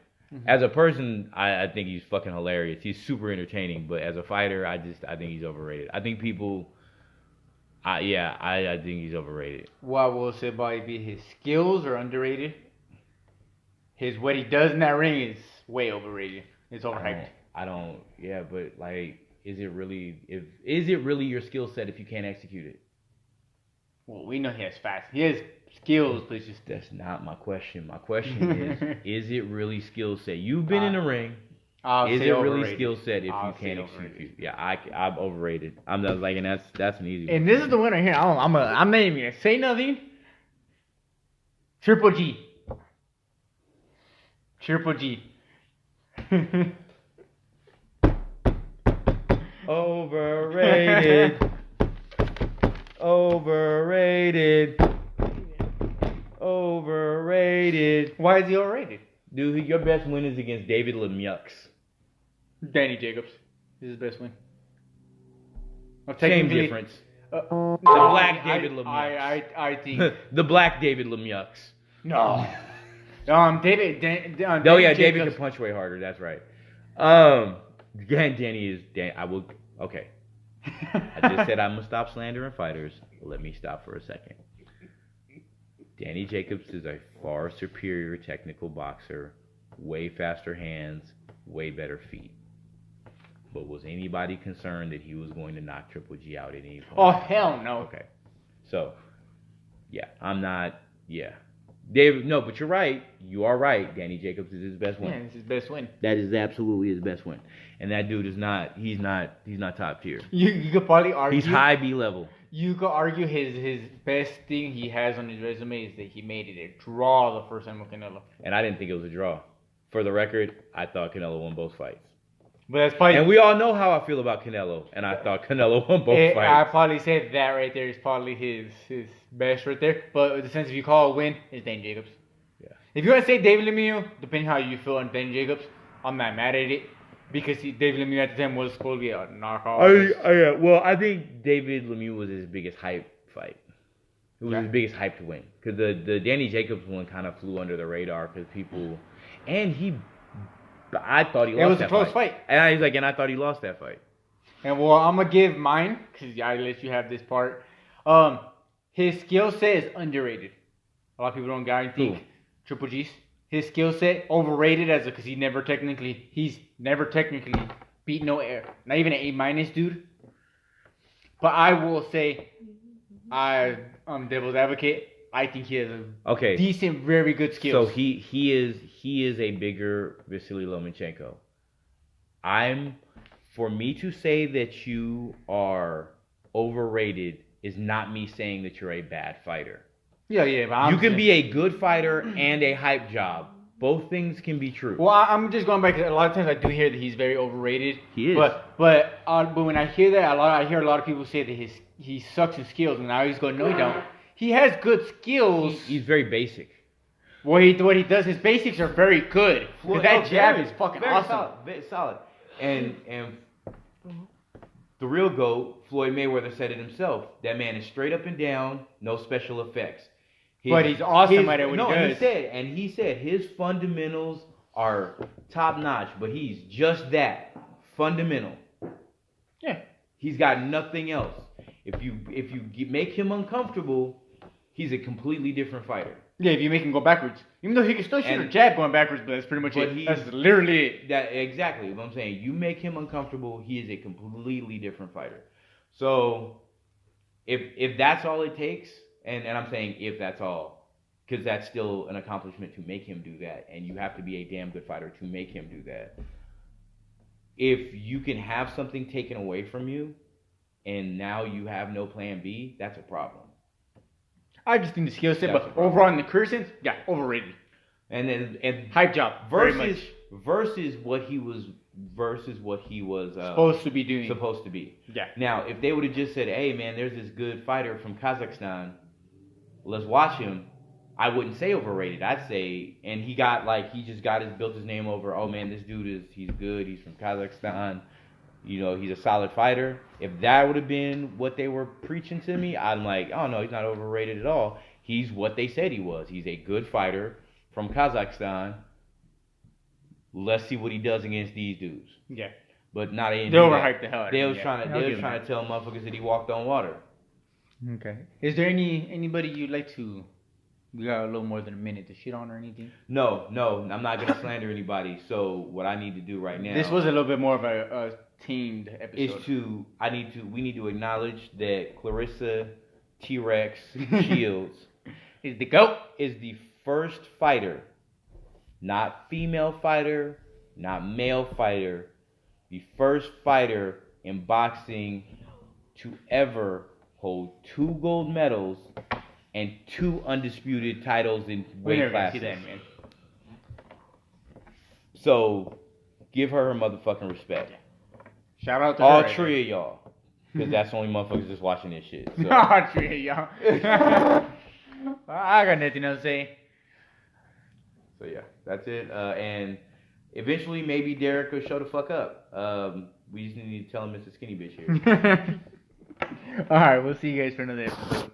As a person, I think he's fucking hilarious. He's super entertaining. But as a fighter, I think he's overrated. I think people. I think he's overrated. What will say about AB? His skills are underrated. What he does in that ring is way overrated. It's overhyped. I don't. Yeah, but like, is it really your skill set if you can't execute it? Well, we know he has he has skills, but it's just... That's not my question. My question is it really skill set? You've been in the ring. Is it really skill set if you can't execute? Yeah, I'm overrated. I'm just like, and that's an easy one. And this is the winner here. I'm not even going to say nothing. Triple G. Overrated. Overrated. Why is he overrated? Dude, your best win is against David Lemieux. Danny Jacobs is his best win. Same difference. The black David Lemieux. I think... The black David Lemieux. No. David Oh yeah, David Jacobs. can punch way harder. That's right. Danny is. I will. Okay. I just said I'm gonna stop slandering fighters. Let me stop for a second. Danny Jacobs is a far superior technical boxer, way faster hands, way better feet. But was anybody concerned that he was going to knock Triple G out at any point? Oh, hell no. Okay. So, yeah, I'm not. Yeah. David, no, but you're right. You are right. Danny Jacobs is his best win. Yeah, it's his best win. That is absolutely his best win. And that dude is not. He's not top tier. You could probably argue. He's high B level. You could argue his best thing he has on his resume is that he made it a draw the first time with Canelo. And I didn't think it was a draw. For the record, I thought Canelo won both fights. But that's probably. And we all know how I feel about Canelo. And I thought Canelo won both fights. I probably said that right there is probably his best right there. But in the sense if you call a win, it's Danny Jacobs. Yeah. If you want to say David Lemieux, depending how you feel on Danny Jacobs, I'm not mad at it. Because David Lemieux at the time was supposed to be a knockout. I think David Lemieux was his biggest hype fight. It was his biggest hype to win. Because the Danny Jacobs one kind of flew under the radar because people... And I thought he lost that fight. It was a close fight. And I thought he lost that fight. And well, I'm going to give mine, because I let you have this part. His skill set is underrated. A lot of people don't think Triple G's. His skill set overrated because he's never technically beat not even an A- dude. But I will say, I'm devil's advocate. I think he has a decent, very good skills. So he is a bigger Vasily Lomachenko. For me to say that you are overrated is not me saying that you're a bad fighter. Yeah, but you can be a good fighter and a hype job. Both things can be true. Well, I'm just going back. A lot of times I do hear that he's very overrated. He is. But when I hear that, I hear a lot of people say that he sucks in skills, and I always go, no, he don't. He has good skills. He's very basic. What he does, his basics are very good. That jab is fucking awesome. Solid, very solid. And the real GOAT, Floyd Mayweather, said it himself. That man is straight up and down, no special effects. But he's awesome at it when he does. He said his fundamentals are top notch, but he's just that, fundamental. Yeah. He's got nothing else. If you make him uncomfortable, he's a completely different fighter. Yeah, if you make him go backwards. Even though he can still shoot a jab going backwards, but that's pretty much it. That's literally it. Exactly what I'm saying. You make him uncomfortable, he is a completely different fighter. So, if that's all it takes, and I'm saying if that's all, because that's still an accomplishment to make him do that, and you have to be a damn good fighter to make him do that. If you can have something taken away from you, and now you have no plan B, that's a problem. I just think the skill set, but overall in the career sense, yeah, overrated. And hype job versus what he was supposed to be doing. Supposed to be. Yeah. Now, if they would have just said, "Hey, man, there's this good fighter from Kazakhstan, let's watch him," I wouldn't say overrated. I'd say, and he built his name over. Oh man, this dude he's good. He's from Kazakhstan. He's a solid fighter. If that would have been what they were preaching to me, I'm like, oh no, he's not overrated at all. He's what they said he was. He's a good fighter from Kazakhstan. Let's see what he does against these dudes. Yeah. But not they overhyped the hell out of him. They was trying to tell motherfuckers that he walked on water. Okay. Is there anybody you'd like to? We got a little more than a minute to shit on or anything. No, I'm not gonna slander anybody. So what I need to do right now. This was a little bit more of a teamed episode. We need to acknowledge that Clarissa T-Rex Shields is the GOAT. Is the first fighter, not female fighter, not male fighter, the first fighter in boxing to ever hold 2 gold medals and 2 undisputed titles in weight classes. See that, man. So, give her motherfucking respect. Shout out to all her. 3 of y'all. Because that's the only motherfuckers that's watching this shit. So. All 3 of y'all. I got nothing else to say. So, yeah. That's it. And eventually, maybe Derek will show the fuck up. We just need to tell him it's a skinny bitch here. Alright, we'll see you guys for another episode.